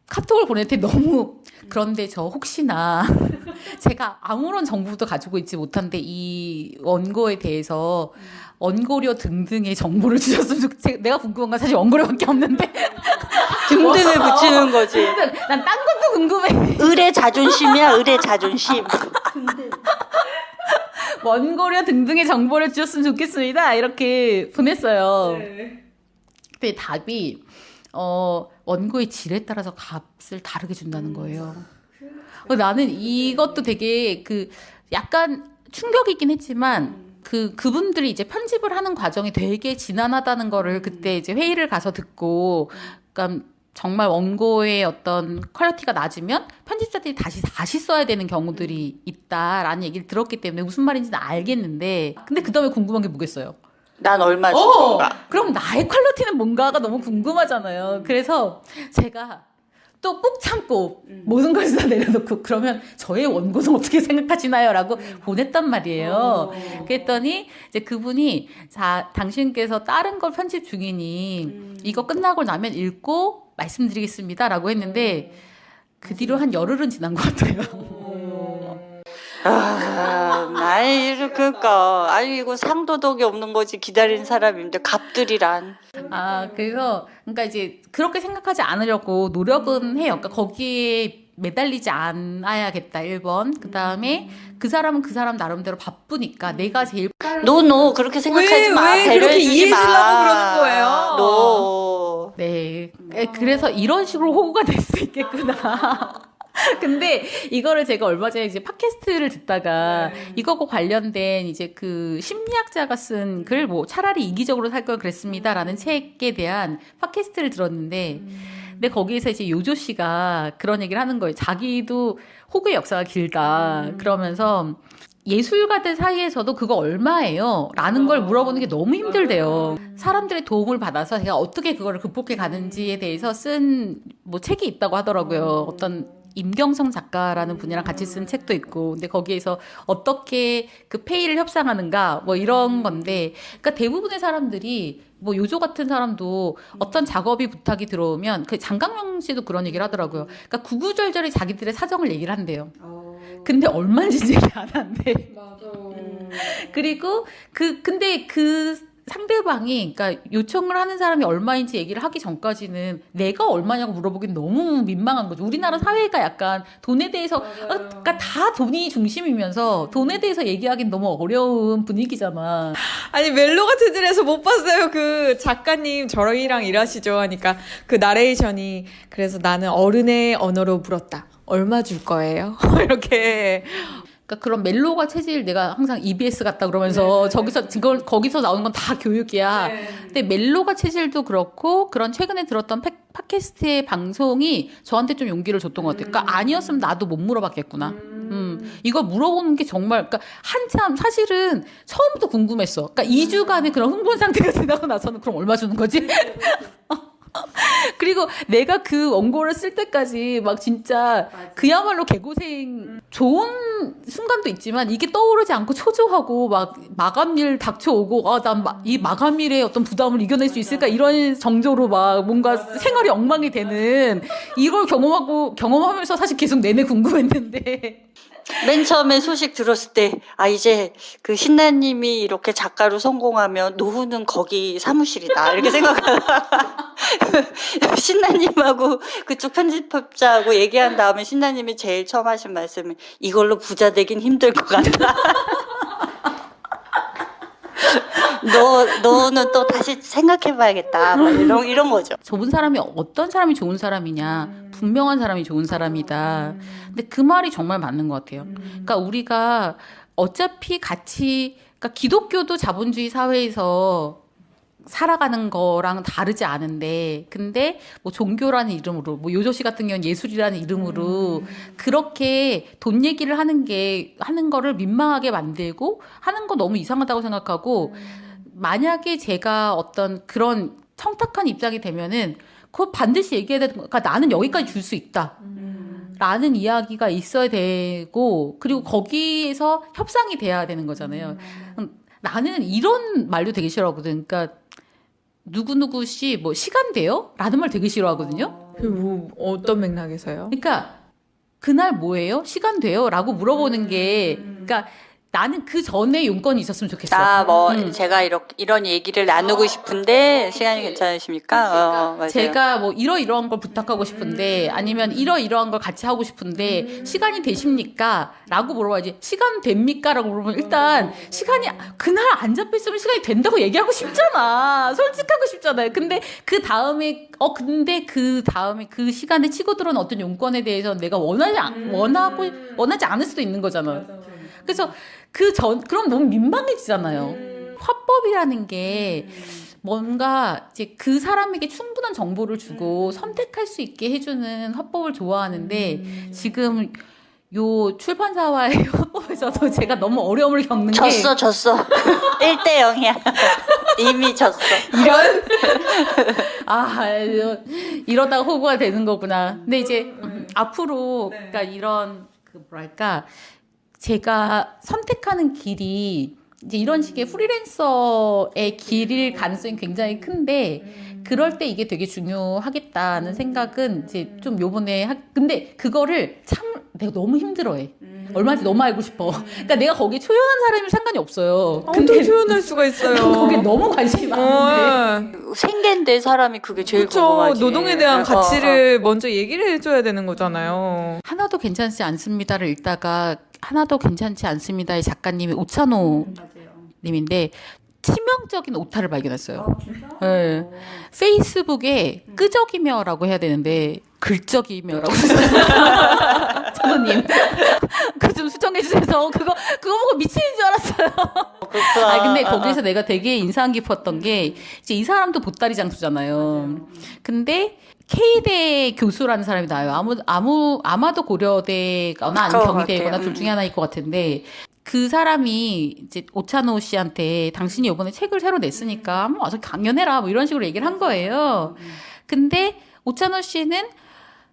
카톡을 보낼 때 너무 그런데 저 혹시나 제가 아무런 정보도 가지고 있지 못한데 이 원고에 대해서 원고료 등등의 정보를 주셨으면 좋겠어요. 내가 궁금한 건 사실 원고료밖에 없는데 등등을 붙이는 거지. 난 딴 것도 궁금해. 을의 자존심이야, 을의 자존심. 원고료 등등의 정보를 주셨으면 좋겠습니다. 이렇게 보냈어요. 근데 답이 원고의 질에 따라서 값을 다르게 준다는 거예요. 나는 이것도 되게 그 약간 충격이긴 했지만 그분들이 이제 편집을 하는 과정이 되게 지난하다는 거를 그때 이제 회의를 가서 듣고 그러니까 정말 원고의 어떤 퀄리티가 낮으면 편집자들이 다시 써야 되는 경우들이 있다라는 얘기를 들었기 때문에 무슨 말인지는 알겠는데 근데 그 다음에 궁금한 게 뭐겠어요? 난 얼마 줄 건가? 그럼 나의 퀄리티는 뭔가가 너무 궁금하잖아요. 그래서 제가 또 꾹 참고 모든 것을 다 내려놓고 그러면 저의 원고는 어떻게 생각하시나요? 라고 보냈단 말이에요. 그랬더니 이제 그분이 자 당신께서 다른 걸 편집 중이니 이거 끝나고 나면 읽고 말씀드리겠습니다. 라고 했는데 그 뒤로 한 열흘은 지난 것 같아요. 그러니까 이거 상도덕이 없는 거지 기다리는 사람인데 갑들이란. 그래서 그러니까 이제 그렇게 생각하지 않으려고 노력은 해요. 그러니까 거기에 매달리지 않아야겠다 1번. 그다음에 그 사람은 그 사람 나름대로 바쁘니까 내가 제일 너 그렇게 생각하지 마. 왜 그렇게 배려해주지 이해해주려고 마. 그러는 거예요? 너. 네. 그래서 이런 식으로 호구가 될 수 있겠구나. 근데 이거를 제가 얼마 전에 이제 팟캐스트를 듣다가 이거하고 관련된 이제 그 심리학자가 쓴 글, 뭐 차라리 이기적으로 살 걸 그랬습니다라는 책에 대한 팟캐스트를 들었는데, 근데 거기에서 이제 요조 씨가 그런 얘기를 하는 거예요. 자기도 호구의 역사가 길다. 그러면서 예술가들 사이에서도 그거 얼마예요? 라는 걸 물어보는 게 너무 힘들대요. 사람들의 도움을 받아서 제가 어떻게 그거를 극복해 가는지에 대해서 쓴 뭐 책이 있다고 하더라고요. 어떤 임경성 작가라는 분이랑 같이 쓴 책도 있고, 근데 거기에서 어떻게 그 페이를 협상하는가 뭐 이런 건데, 그러니까 대부분의 사람들이 뭐 요조 같은 사람도 어떤 작업이 부탁이 들어오면 그 장강명 씨도 그런 얘기를 하더라고요. 그러니까 구구절절히 자기들의 사정을 얘기를 한대요. 근데 얼마인지 얘기 안 한대. 맞아. 그리고 근데 그 상대방이, 그러니까 요청을 하는 사람이 얼마인지 얘기를 하기 전까지는 내가 얼마냐고 물어보긴 너무 민망한 거죠. 우리나라 사회가 약간 돈에 대해서, 그러니까 다 돈이 중심이면서 돈에 대해서 얘기하긴 너무 어려운 분위기잖아. 아니 멜로가 체질에서 못 봤어요. 그 작가님 저희랑 일하시죠 하니까 그 나레이션이 그래서 나는 어른의 언어로 물었다. 얼마 줄 거예요? 이렇게. 그러니까 그런 멜로가 체질, 내가 항상 EBS 같다 그러면서 거기서 나오는 건 다 교육이야. 근데 멜로가 체질도 그렇고 그런 최근에 들었던 팟캐스트의 방송이 저한테 좀 용기를 줬던 것 같아요. 그러니까 아니었으면 나도 못 물어봤겠구나. 이거 물어보는 게 정말, 그러니까 한참 사실은 처음부터 궁금했어. 그러니까 2주간의 그런 흥분 상태가 지나고 나서는 그럼 얼마 주는 거지? 그리고 내가 그 원고를 쓸 때까지 막 진짜 그야말로 개고생, 좋은 순간도 있지만 이게 떠오르지 않고 초조하고 막 마감일 닥쳐오고 난 이 마감일에 어떤 부담을 이겨낼 수 있을까 이런 정도로 막 뭔가 생활이 엉망이 되는 이걸 경험하면서 사실 계속 내내 궁금했는데 맨 처음에 소식 들었을 때, 이제 그 신나님이 이렇게 작가로 성공하면 노후는 거기 사무실이다. 이렇게 생각하다가, 신나님하고 그쪽 편집업자하고 얘기한 다음에 신나님이 제일 처음 하신 말씀이 이걸로 부자 되긴 힘들 것 같다. 너는 또 다시 생각해봐야겠다. 막 이런 거죠. 좋은 사람이 어떤 사람이 좋은 사람이냐, 분명한 사람이 좋은 사람이다. 근데 그 말이 정말 맞는 것 같아요. 그러니까 우리가 어차피 그러니까 기독교도 자본주의 사회에서 살아가는 거랑 다르지 않은데, 근데 뭐 종교라는 이름으로, 뭐 요조씨 같은 경우는 예술이라는 이름으로 그렇게 돈 얘기를 하는 거를 민망하게 만들고 하는 거 너무 이상하다고 생각하고, 만약에 제가 어떤 그런 청탁한 입장이 되면은 그거 반드시 얘기해야 되는 거. 그러니까 나는 여기까지 줄 수 있다. 라는 이야기가 있어야 되고, 그리고 거기에서 협상이 돼야 되는 거잖아요. 나는 이런 말도 되게 싫어하거든. 그러니까 누구누구 씨 뭐 시간 돼요? 라는 말 되게 싫어하거든요. 뭐 어떤 맥락에서요? 그러니까 그날 뭐예요? 시간 돼요? 라고 물어보는 게, 그러니까 나는 그 전에 용건이 있었으면 좋겠어. 제가 이런 얘기를 나누고 싶은데 시간이 괜찮으십니까? 맞아요. 제가 뭐 이러이러한 걸 부탁하고 싶은데, 아니면 이러이러한 걸 같이 하고 싶은데 시간이 되십니까? 라고 물어봐야지. 시간 됩니까? 라고 물어보면 일단 시간이 그날 안 잡혀있으면 시간이 된다고 얘기하고 싶잖아. 솔직하고 싶잖아요. 근데 그 다음에 그 시간에 치고 들어온 어떤 용건에 대해서 내가 원하지 않을 수도 있는 거잖아. 그래서 그럼 너무 민망해지잖아요. 화법이라는 게 뭔가 이제 그 사람에게 충분한 정보를 주고 선택할 수 있게 해주는 화법을 좋아하는데, 지금 요 출판사와의 화법에서도 제가 너무 어려움을 겪는 게 졌어. 1대 0이야. 이미 졌어. 이러다가 호구가 되는 거구나. 근데 이제 앞으로 그러니까 이런 뭐랄까, 제가 선택하는 길이 이제 이런 식의 프리랜서의 길일 가능성이 굉장히 큰데, 그럴 때 이게 되게 중요하겠다는 생각은 이제 좀 요번에 근데 그거를 내가 너무 힘들어해. 얼마인지 너무 알고 싶어. 그러니까 내가 거기에 초연한 사람이 상관이 없어요. 어떻게 표현할 수가 있어요? 거기에 너무 관심이 많은데. 생계인데 사람이 그게 제일 그렇죠. 궁금하지. 노동에 대한 가치를 먼저 얘기를 해줘야 되는 거잖아요. 하나도 괜찮지 않습니다를 읽다가 하나도 괜찮지 않습니다의 작가님이 오차노 님인데 치명적인 오타를 발견했어요. 네. 페이스북에 끄적이며라고 해야 되는데 글적이며라고 찬호님. 그 좀 수정해 주세요. 그거 보고 미치는 줄 알았어요. 그렇구나. 아 근데 거기서 내가 되게 인상 깊었던 게 이제 이 사람도 보따리 장수잖아요. 근데 K대 교수라는 사람이 나와요. 아마도 고려대거나 아니면 그럴 것 경희대거나 같아요. 둘 중에 하나일 것 같은데 그 사람이 이제 오찬호 씨한테 당신이 이번에 책을 새로 냈으니까 한번 와서 강연해라 뭐 이런 식으로 얘기를 한 거예요. 근데 오찬호 씨는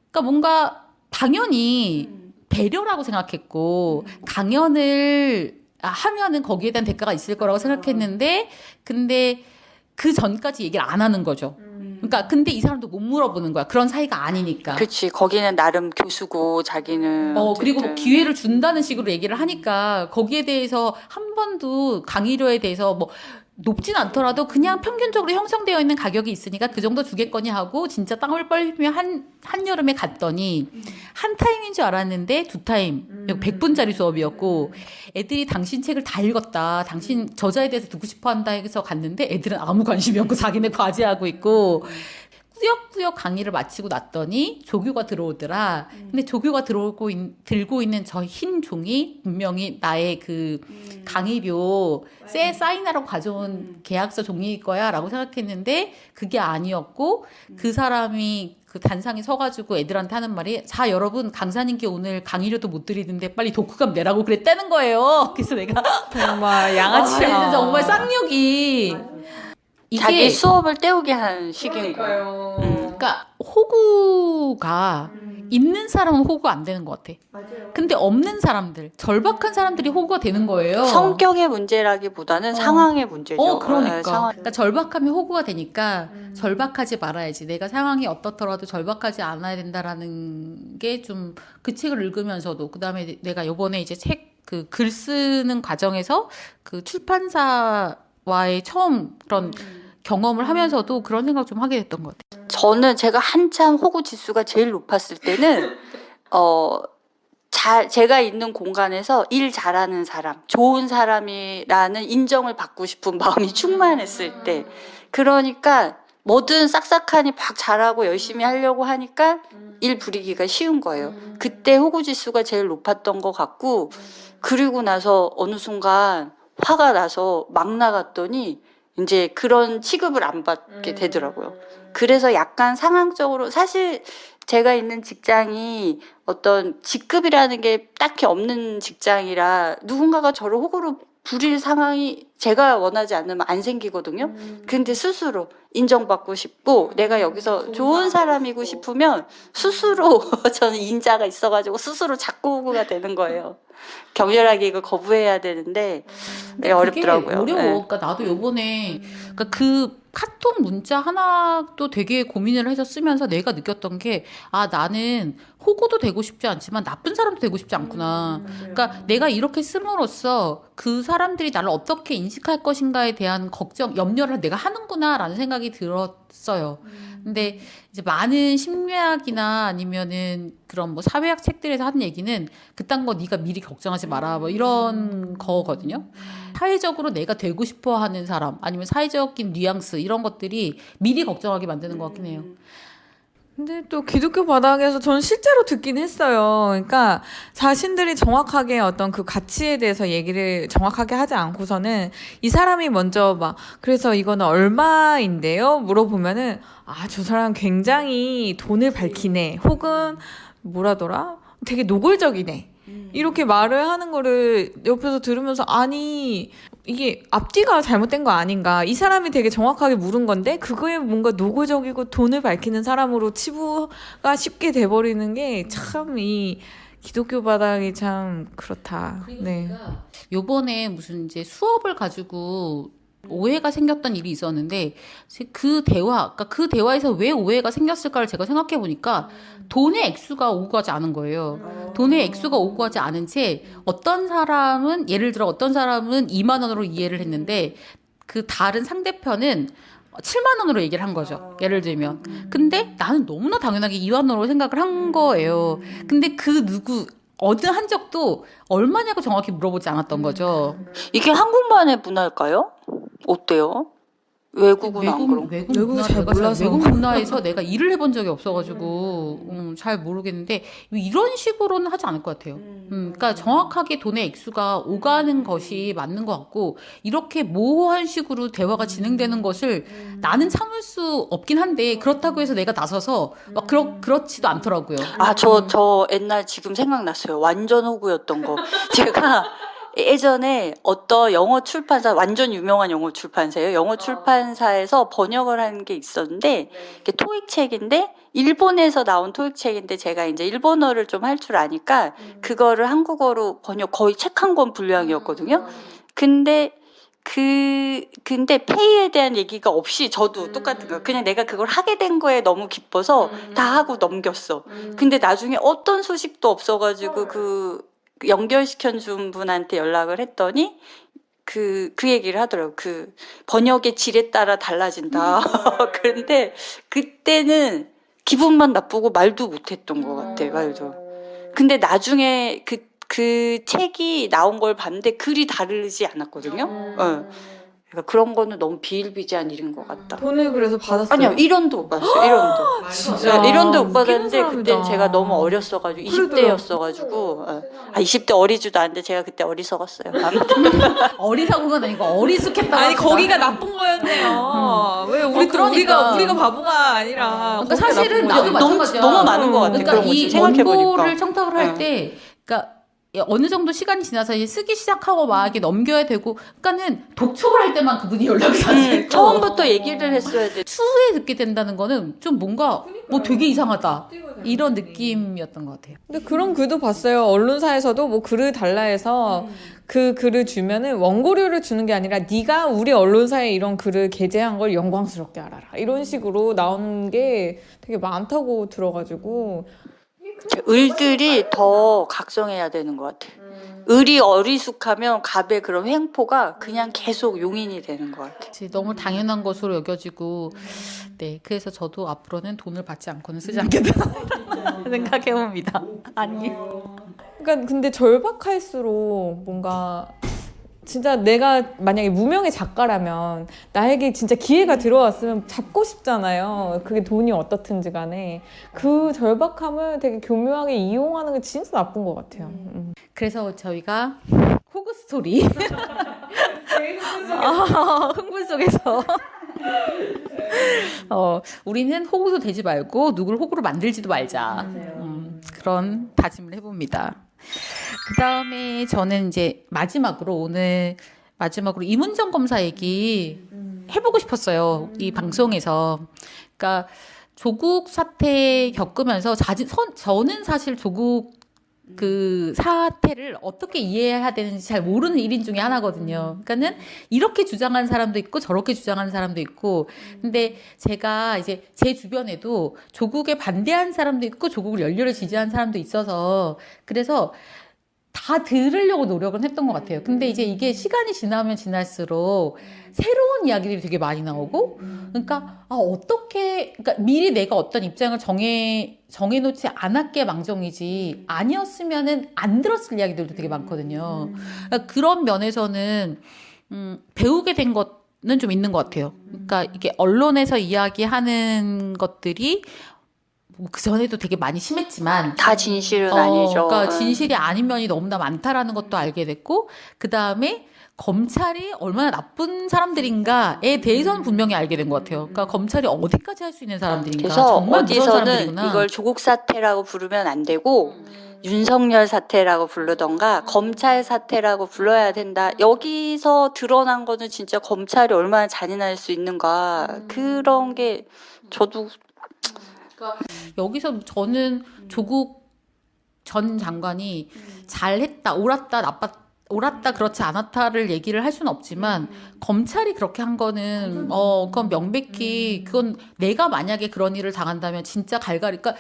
그러니까 뭔가 당연히 배려라고 생각했고 강연을 하면은 거기에 대한 대가가 있을 거라고 생각했는데 근데 그 전까지 얘기를 안 하는 거죠. 그러니까 근데 이 사람도 못 물어보는 거야. 그런 사이가 아니니까. 그치, 거기는 나름 교수고 자기는 그리고 어쨌든. 기회를 준다는 식으로 얘기를 하니까 거기에 대해서 한 번도 강의료에 대해서 뭐 높진 않더라도 그냥 평균적으로 형성되어 있는 가격이 있으니까 그 정도 주겠거니 하고 진짜 땀을 빨리며 한여름에 갔더니 한 타임인 줄 알았는데 두 타임 100분짜리 수업이었고 애들이 당신 책을 다 읽었다 당신 저자에 대해서 듣고 싶어 한다 해서 갔는데 애들은 아무 관심이 없고 자기네 과제하고 있고 꾸역꾸역 강의를 마치고 났더니 조교가 들어오더라. 근데 조교가 들고 있는 저 흰 종이 분명히 나의 그 강의료 사인하라고 가져온 계약서 종이일 거야 라고 생각했는데 그게 아니었고 그 사람이 그 단상에 서가지고 애들한테 하는 말이 자 여러분 강사님께 오늘 강의료도 못 드리는데 빨리 독후감 내라고 그랬다는 거예요. 그래서 내가 정말 양아치야. 정말 쌍욕이 자기 수업을 때우게 한 시기인 거예요. 그러니까 호구가 있는 사람은 호구가 안 되는 것 같아. 맞아요. 근데 없는 사람들, 절박한 사람들이 호구가 되는 거예요. 성격의 문제라기보다는 상황의 문제죠. 그러니까. 네, 상황. 그러니까 절박하면 호구가 되니까 절박하지 말아야지. 내가 상황이 어떻더라도 절박하지 않아야 된다라는 게 좀 그 책을 읽으면서도 그다음에 내가 요번에 이제 그 글 쓰는 과정에서 그 출판사와의 처음 그런 경험을 하면서도 그런 생각 좀 하게 됐던 것 같아요. 저는 제가 한참 호구 지수가 제일 높았을 때는 제가 있는 공간에서 일 잘하는 사람, 좋은 사람이라는 인정을 받고 싶은 마음이 충만했을 때, 그러니까 뭐든 싹싹하니 막 잘하고 열심히 하려고 하니까 일 부리기가 쉬운 거예요. 그때 호구 지수가 제일 높았던 것 같고, 그리고 나서 어느 순간 화가 나서 막 나갔더니 이제 그런 취급을 안 받게 되더라고요. 그래서 약간 상황적으로 사실 제가 있는 직장이 어떤 직급이라는 게 딱히 없는 직장이라 누군가가 저를 호구로 부릴 상황이 제가 원하지 않으면 안 생기거든요. 근데 스스로 인정받고 싶고 내가 여기서 좋은 사람이고 싶으면 스스로 저는 인자가 있어가지고 스스로 자꾸 호구가 되는 거예요. 격렬하게 이걸 거부해야 되는데 어렵더라고요. 어려워. 네. 그러니까 나도 요번에 그러니까 그 카톡 문자 하나도 되게 고민을 해서 쓰면서 내가 느꼈던 게 나는 호구도 되고 싶지 않지만 나쁜 사람도 되고 싶지 않구나. 그러니까 내가 이렇게 씀으로써 그 사람들이 나를 어떻게 인식할 것인가에 대한 걱정, 염려를 내가 하는구나라는 생각이 들었어요. 근데 이제 많은 심리학이나 아니면은 그런 뭐 사회학 책들에서 하는 얘기는 그딴 거 네가 미리 걱정하지 마라 뭐 이런 거거든요. 사회적으로 내가 되고 싶어 하는 사람 아니면 사회적인 뉘앙스 이런 것들이 미리 걱정하게 만드는 것 같긴 해요. 근데 또 기독교 바닥에서 저는 실제로 듣긴 했어요. 그러니까 자신들이 정확하게 어떤 그 가치에 대해서 얘기를 정확하게 하지 않고서는 이 사람이 먼저 막 그래서 이거는 얼마인데요? 물어보면은 저 사람 굉장히 돈을 밝히네. 혹은 뭐라더라? 되게 노골적이네. 이렇게 말을 하는 거를 옆에서 들으면서 아니 이게 앞뒤가 잘못된 거 아닌가. 이 사람이 되게 정확하게 물은 건데 그거에 뭔가 노골적이고 돈을 밝히는 사람으로 치부가 쉽게 돼버리는 게 참 이 기독교 바닥이 참 그렇다. 네. 요번에 무슨 이제 수업을 가지고 오해가 생겼던 일이 있었는데 그 그러니까 그 대화에서 왜 오해가 생겼을까를 제가 생각해 보니까 돈의 액수가 오고 가지 않은 거예요. 돈의 액수가 오고 가지 않은 채 어떤 사람은 예를 들어 어떤 사람은 2만 원으로 이해를 했는데 그 다른 상대편은 7만 원으로 얘기를 한 거죠. 예를 들면. 근데 나는 너무나 당연하게 2만 원으로 생각을 한 거예요. 근데 그 어느 한 적도 얼마냐고 정확히 물어보지 않았던 거죠. 이게 한국만의 문화일까요? 어때요? 외국은 안 그런. 외국은 문화 잘 내가 몰라서. 외국 문화에서 내가 일을 해본 적이 없어가지고 잘 모르겠는데 이런 식으로는 하지 않을 것 같아요. 그러니까 정확하게 돈의 액수가 오가는 것이 맞는 것 같고 이렇게 모호한 식으로 대화가 진행되는 것을 나는 참을 수 없긴 한데 그렇다고 해서 내가 나서서 막 그렇지도 않더라고요. 저 옛날 지금 생각났어요. 완전 호구였던 거. 제가 예전에 어떤 영어 출판사, 완전 유명한 영어 출판사예요. 영어 출판사에서 번역을 한 게 있었는데, 이게 토익 책인데, 일본에서 나온 토익 책인데, 제가 이제 일본어를 좀 할 줄 아니까, 그거를 한국어로 번역, 거의 책 한 권 분량이었거든요. 근데 페이에 대한 얘기가 없이 저도 똑같은 거예요. 그냥 내가 그걸 하게 된 거에 너무 기뻐서 다 하고 넘겼어. 근데 나중에 어떤 소식도 없어가지고 연결시켜준 분한테 연락을 했더니 그 얘기를 하더라고요. 그 번역의 질에 따라 달라진다. 그런데 그때는 기분만 나쁘고 말도 못했던 것 같아, 말도. 근데 나중에 그 책이 나온 걸 봤는데 글이 다르지 않았거든요. 그러니까 그런 거는 너무 비일비재한 일인 것 같다. 돈을 그래서 받았어요? 아니요, 1원도 못 받았어요. 1원도. 진짜. 1원도 못 받았는데 웃기는 사람이다. 그때 제가 너무 어렸어가지고 20대였어가지고 20대 어리지도 않은데 제가 그때 어리석었어요. 아무튼 어리석은 건 아니고 어리숙했다고 아니 합시다. 거기가 나쁜 거였네요. 왜 우리 또 그러니까. 우리가 바보가 아니라. 그러니까 거기가 사실은 나쁜 나도 거죠. 마찬가지야. 너무 많은 것 같아. 그러니까 그런 거 이 생각해보니까. 원고를 청탁을 할 때, 그러니까 어느 정도 시간이 지나서 이제 쓰기 시작하고 막 이렇게 넘겨야 되고, 그러니까는 독촉을 할 때만 그분이 연락이 왔어요. 처음부터 얘기를 했어야 돼. 추후에 듣게 된다는 거는 좀 뭔가 뭐 되게 이상하다 이런 느낌이었던 것 같아요. 근데 그런 글도 봤어요. 언론사에서도 뭐 글을 달라 해서 그 글을 주면은 원고료를 주는 게 아니라 네가 우리 언론사에 이런 글을 게재한 걸 영광스럽게 알아라. 이런 식으로 나오는 게 되게 많다고 들어가지고 을들이 더 각성해야 되는 것 같아. 을이 어리숙하면 갑의 그런 횡포가 그냥 계속 용인이 되는 것 같아. 그치, 너무 당연한 것으로 여겨지고 네 그래서 저도 앞으로는 돈을 받지 않고는 쓰지 않겠다 생각해봅니다. 아니 그러니까 근데 절박할수록 뭔가 진짜 내가 만약에 무명의 작가라면 나에게 진짜 기회가 들어왔으면 잡고 싶잖아요. 그게 돈이 어떻든지 간에 그 절박함을 되게 교묘하게 이용하는 게 진짜 나쁜 것 같아요. 그래서 저희가 호구 스토리 흥분 속에서 우리는 호구도 되지 말고 누굴 호구로 만들지도 말자 그런 다짐을 해봅니다. 그 다음에 저는 이제 마지막으로 이문정 검사 얘기 해보고 싶었어요. 이 방송에서. 그러니까 조국 사태 겪으면서 저는 사실 조국 그 사태를 어떻게 이해해야 되는지 잘 모르는 일인 중에 하나거든요. 그러니까는 이렇게 주장하는 사람도 있고 저렇게 주장하는 사람도 있고. 근데 제가 이제 제 주변에도 조국에 반대하는 사람도 있고 조국을 열렬히 지지하는 사람도 있어서 그래서 다 들으려고 노력은 했던 것 같아요. 근데 이제 이게 시간이 지나면 지날수록 새로운 이야기들이 되게 많이 나오고, 그러니까 그러니까 미리 내가 어떤 입장을 정해놓지 않았기에 망정이지 아니었으면은 안 들었을 이야기들도 되게 많거든요. 그러니까 그런 면에서는 배우게 된 것은 좀 있는 것 같아요. 그러니까 이게 언론에서 이야기하는 것들이 그 전에도 되게 많이 심했지만 다 진실은 아니죠. 그러니까 진실이 아닌 면이 너무나 많다라는 것도 알게 됐고 그 다음에 검찰이 얼마나 나쁜 사람들인가에 대해서는 분명히 알게 된 것 같아요. 그러니까 검찰이 어디까지 할 수 있는 사람들인가 그래서 정말 무서운 어디서는 사람들이구나. 이걸 조국 사태라고 부르면 안 되고 윤석열 사태라고 부르던가 검찰 사태라고 불러야 된다. 여기서 드러난 거는 진짜 검찰이 얼마나 잔인할 수 있는가. 그런 게 저도 여기서 저는 조국 전 장관이 잘했다, 옳았다, 그렇지 않았다를 얘기를 할 수는 없지만 검찰이 그렇게 한 거는 그건 명백히 그건 내가 만약에 그런 일을 당한다면 진짜 그러니까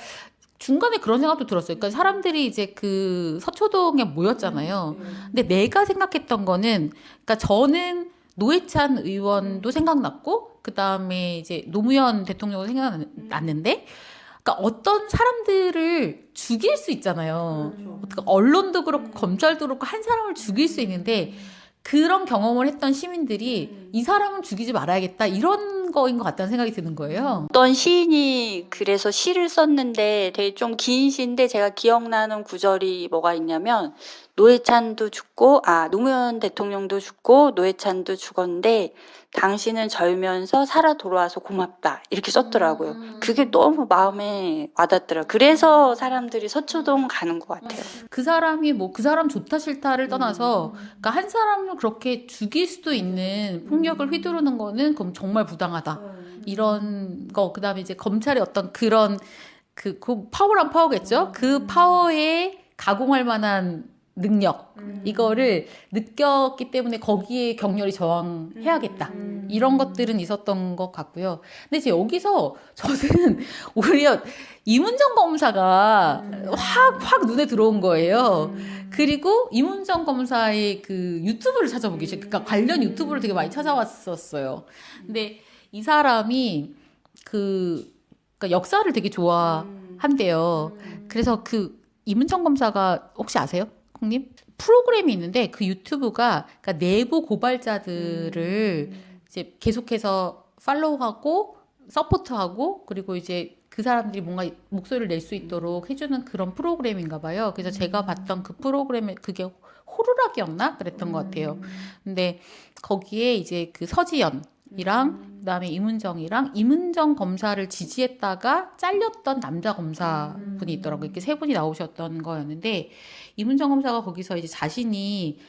중간에 그런 생각도 들었어요. 그러니까 사람들이 이제 그 서초동에 모였잖아요. 근데 내가 생각했던 거는 그러니까 저는 노회찬 의원도 생각났고 그 다음에 이제 노무현 대통령도 생각났는데 그러니까 어떤 사람들을 죽일 수 있잖아요. 그러니까 언론도 그렇고 검찰도 그렇고 한 사람을 죽일 수 있는데 그런 경험을 했던 시민들이 이 사람은 죽이지 말아야겠다 이런 거인 것 같다는 생각이 드는 거예요. 어떤 시인이 그래서 시를 썼는데 되게 좀 긴 시인데 제가 기억나는 구절이 뭐가 있냐면 노회찬도 죽고 노무현 대통령도 죽고 노회찬도 죽었는데 당신은 절면서 살아 돌아와서 고맙다 이렇게 썼더라고요. 그게 너무 마음에 와닿더라고요. 그래서 사람들이 서초동 가는 것 같아요. 그 사람이 뭐 그 사람 좋다 싫다를 떠나서 그러니까 한 사람을 그렇게 죽일 수도 있는 폭력을 휘두르는 거는 그럼 정말 부당하다. 이런 거 그다음에 이제 검찰의 어떤 그런 그 파워란 파워겠죠. 그 파워에 가공할 만한 능력 이거를 느꼈기 때문에 거기에 격렬히 저항해야겠다 이런 것들은 있었던 것 같고요. 근데 이제 여기서 저는 오히려 이문정 검사가 확 눈에 들어온 거예요. 그리고 이문정 검사의 그 유튜브를 찾아보기 시작. 그러니까 관련 유튜브를 되게 많이 찾아왔었어요. 근데 이 사람이 그러니까 역사를 되게 좋아한대요. 그래서 그 이문정 검사가 혹시 아세요? 님 프로그램이 있는데 그 유튜브가 그러니까 내부 고발자들을 이제 계속해서 팔로우하고 서포트하고 그리고 이제 그 사람들이 뭔가 목소리를 낼 수 있도록 해주는 그런 프로그램인가 봐요. 그래서 제가 봤던 그 프로그램에 그게 호루라기였나 그랬던 것 같아요. 근데 거기에 이제 그 서지연이랑 그다음에 이문정 검사를 지지했다가 잘렸던 남자 검사분이 있더라고요. 이렇게 세 분이 나오셨던 거였는데 이문정 검사가 거기서 이제 자신이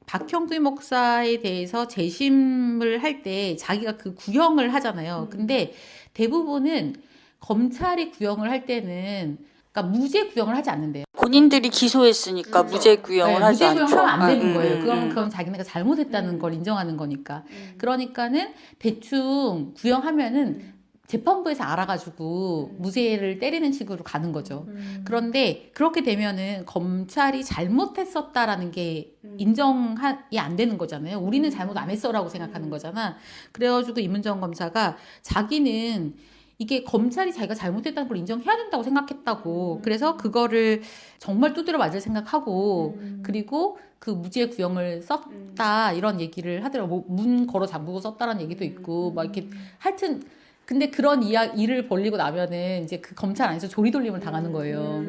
박형규 목사에 대해서 재심을 할 때 자기가 그 구형을 하잖아요. 근데 대부분은 검찰이 구형을 할 때는 그러니까 무죄 구형을 하지 않는데요. 본인들이 기소했으니까 무죄 구형을 하지 않죠. 무죄 구형하면 안 되는 거예요. 그건 자기네가 잘못했다는 걸 인정하는 거니까. 그러니까는 대충 구형하면은 재판부에서 알아가지고 무죄를 때리는 식으로 가는 거죠. 그런데 그렇게 되면은 검찰이 잘못했었다라는 게 인정이 안 되는 거잖아요. 우리는 잘못 안 했어라고 생각하는 거잖아. 그래가지고 이문정 검사가 자기는 이게 검찰이 자기가 잘못했다는 걸 인정해야 된다고 생각했다고. 그래서 그거를 정말 두드려 맞을 생각하고 그리고 그 무죄 구형을 썼다 이런 얘기를 하더라고. 문 걸어 잠그고 썼다라는 얘기도 있고 막 이렇게 하여튼 근데 그런 일을 벌리고 나면은 이제 그 검찰 안에서 조리돌림을 당하는 거예요.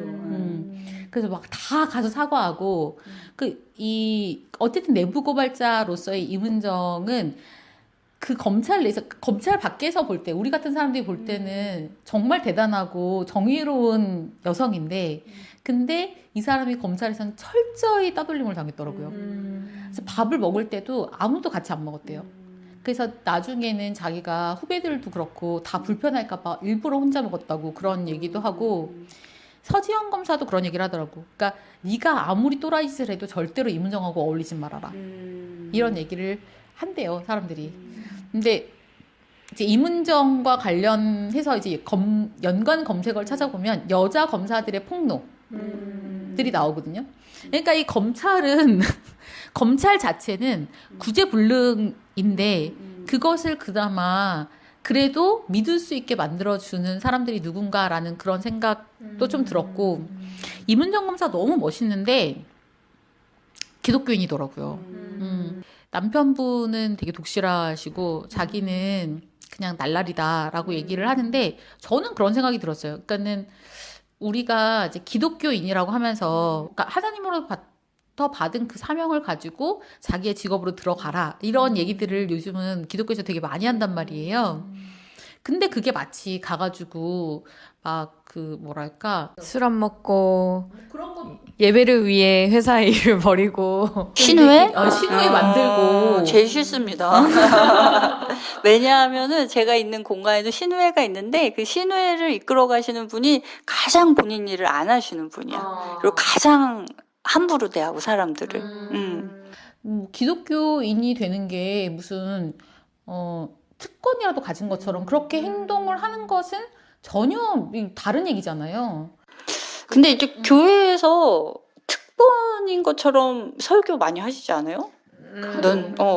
그래서 막 다 가서 사과하고 어쨌든 내부 고발자로서의 이문정은 그 검찰 내에서 검찰 밖에서 볼 때 우리 같은 사람들이 볼 때는 정말 대단하고 정의로운 여성인데 근데 이 사람이 검찰에서는 철저히 따돌림을 당했더라고요. 그래서 밥을 먹을 때도 아무도 같이 안 먹었대요. 그래서 나중에는 자기가 후배들도 그렇고 다 불편할까 봐 일부러 혼자 먹었다고 그런 얘기도 하고 서지현 검사도 그런 얘기를 하더라고. 그러니까 네가 아무리 또라이짓을 해도 절대로 이문정하고 어울리지 말아라. 이런 얘기를 한대요, 사람들이. 근데 이제 이문정과 관련해서 이제 연관 검색어를 찾아보면 여자 검사들의 폭로들이 나오거든요. 그러니까 이 검찰은 검찰 자체는 구제불능인데 그것을 그나마 그래도 믿을 수 있게 만들어주는 사람들이 누군가라는 그런 생각도 좀 들었고 이문정 검사 너무 멋있는데 기독교인이더라고요. 남편분은 되게 독실하시고 자기는 그냥 날라리다라고 얘기를 하는데 저는 그런 생각이 들었어요. 그러니까는 우리가 이제 기독교인이라고 하면서 그러니까 하나님으로부터 받은 그 사명을 가지고 자기의 직업으로 들어가라 이런 얘기들을 요즘은 기독교에서 되게 많이 한단 말이에요. 근데 그게 마치 가가지고 막 그 뭐랄까 술 안 먹고 그런 거 예배를 위해 회사의 일을 버리고 신우회? 신우회 만들고 제일 싫습니다. 왜냐하면은 제가 있는 공간에도 신우회가 있는데 그 신우회를 이끌어 가시는 분이 가장 본인 일을 안 하시는 분이야. 그리고 가장 함부로 대하고 사람들을. 기독교인이 되는 게 무슨 특권이라도 가진 것처럼 그렇게 행동을 하는 것은 전혀 다른 얘기잖아요. 근데 이제 교회에서 특권인 것처럼 설교 많이 하시지 않아요?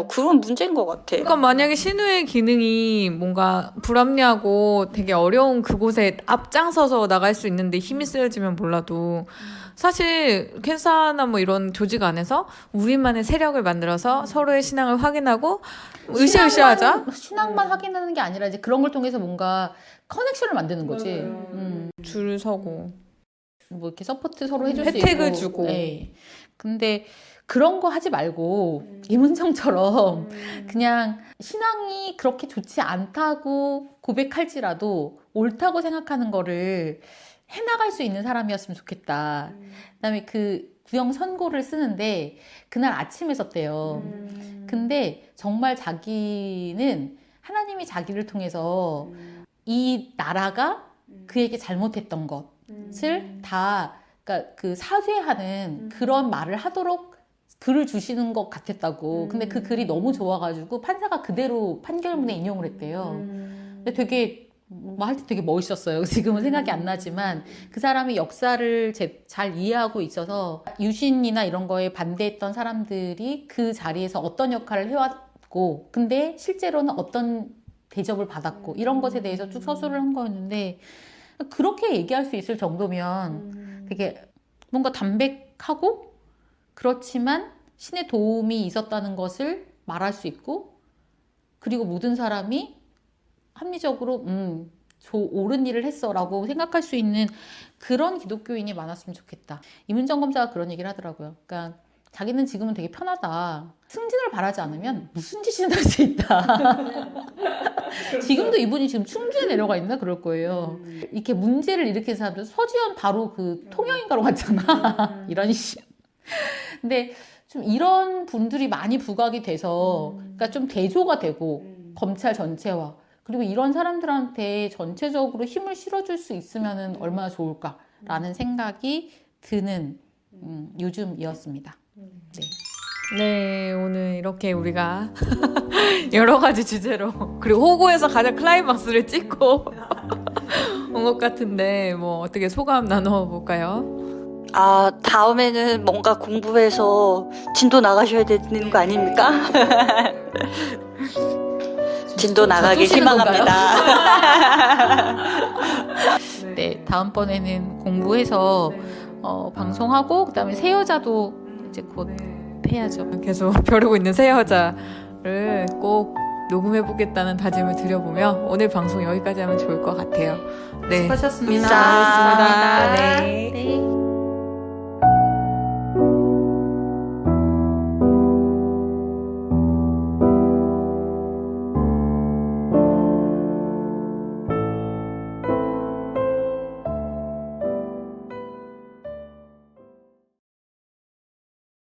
그건 문제인 것 같아. 그러니까 만약에 신우의 기능이 뭔가 불합리하고 되게 어려운 그곳에 앞장서서 나갈 수 있는데 힘이 쓰여지면 몰라도 사실 캔사나 뭐 이런 조직 안에서 우리만의 세력을 만들어서 서로의 신앙을 확인하고 으쌰으쌰하자. 신앙만 확인하는 게 아니라 이제 그런 걸 통해서 뭔가 커넥션을 만드는 거지. 줄 서고 뭐 이렇게 서포트 서로 해줄 수 있고. 혜택을 주고. 네. 근데 그런 거 하지 말고 이문정처럼 그냥 신앙이 그렇게 좋지 않다고 고백할지라도 옳다고 생각하는 거를 해나갈 수 있는 사람이었으면 좋겠다. 그다음에 그 구형 선고를 쓰는데 그날 아침에 썼대요. 근데 정말 자기는 하나님이 자기를 통해서 이 나라가 그에게 잘못했던 것을 다 그러니까 그 사죄하는 그런 말을 하도록 글을 주시는 것 같았다고. 근데 그 글이 너무 좋아가지고 판사가 그대로 판결문에 인용을 했대요. 근데 되게 뭐 할 때 되게 멋있었어요. 지금은 생각이 안 나지만 그 사람이 역사를 잘 이해하고 있어서 유신이나 이런 거에 반대했던 사람들이 그 자리에서 어떤 역할을 해왔고 근데 실제로는 어떤 대접을 받았고 이런 것에 대해서 쭉 서술을 한 거였는데 그렇게 얘기할 수 있을 정도면 되게 뭔가 담백하고 그렇지만 신의 도움이 있었다는 것을 말할 수 있고 그리고 모든 사람이 합리적으로 옳은 일을 했어 라고 생각할 수 있는 그런 기독교인이 많았으면 좋겠다. 이문정 검사가 그런 얘기를 하더라고요. 그러니까 자기는 지금은 되게 편하다. 승진을 바라지 않으면 무슨 짓이든 할 수 있다. 지금도 이분이 지금 충주에 내려가 있나 그럴 거예요. 이렇게 문제를 일으킨 사람들 서지현 바로 그 통영인가로 갔잖아. 이런 식. 근데 좀 이런 분들이 많이 부각이 돼서 그러니까 좀 대조가 되고 검찰 전체와 그리고 이런 사람들한테 전체적으로 힘을 실어줄 수 있으면 얼마나 좋을까라는 생각이 드는 요즘이었습니다. 네. 네, 오늘 이렇게 우리가 여러 가지 주제로 그리고 호구에서 가장 클라이막스를 찍고 온 것 같은데 뭐 어떻게 소감 나눠볼까요? 아, 다음에는 뭔가 공부해서 진도 나가셔야 되는 거 아닙니까? 진도 나가길 희망합니다. 네, 다음번에는 공부해서 방송하고 그다음에 새 여자도 이제 곧 해야죠. 계속 벼르고 있는 새 여자를 꼭 녹음해보겠다는 다짐을 드려보며 오늘 방송 여기까지 하면 좋을 것 같아요. 네. 수고하셨습니다. 수고하셨습니다. 네. 네.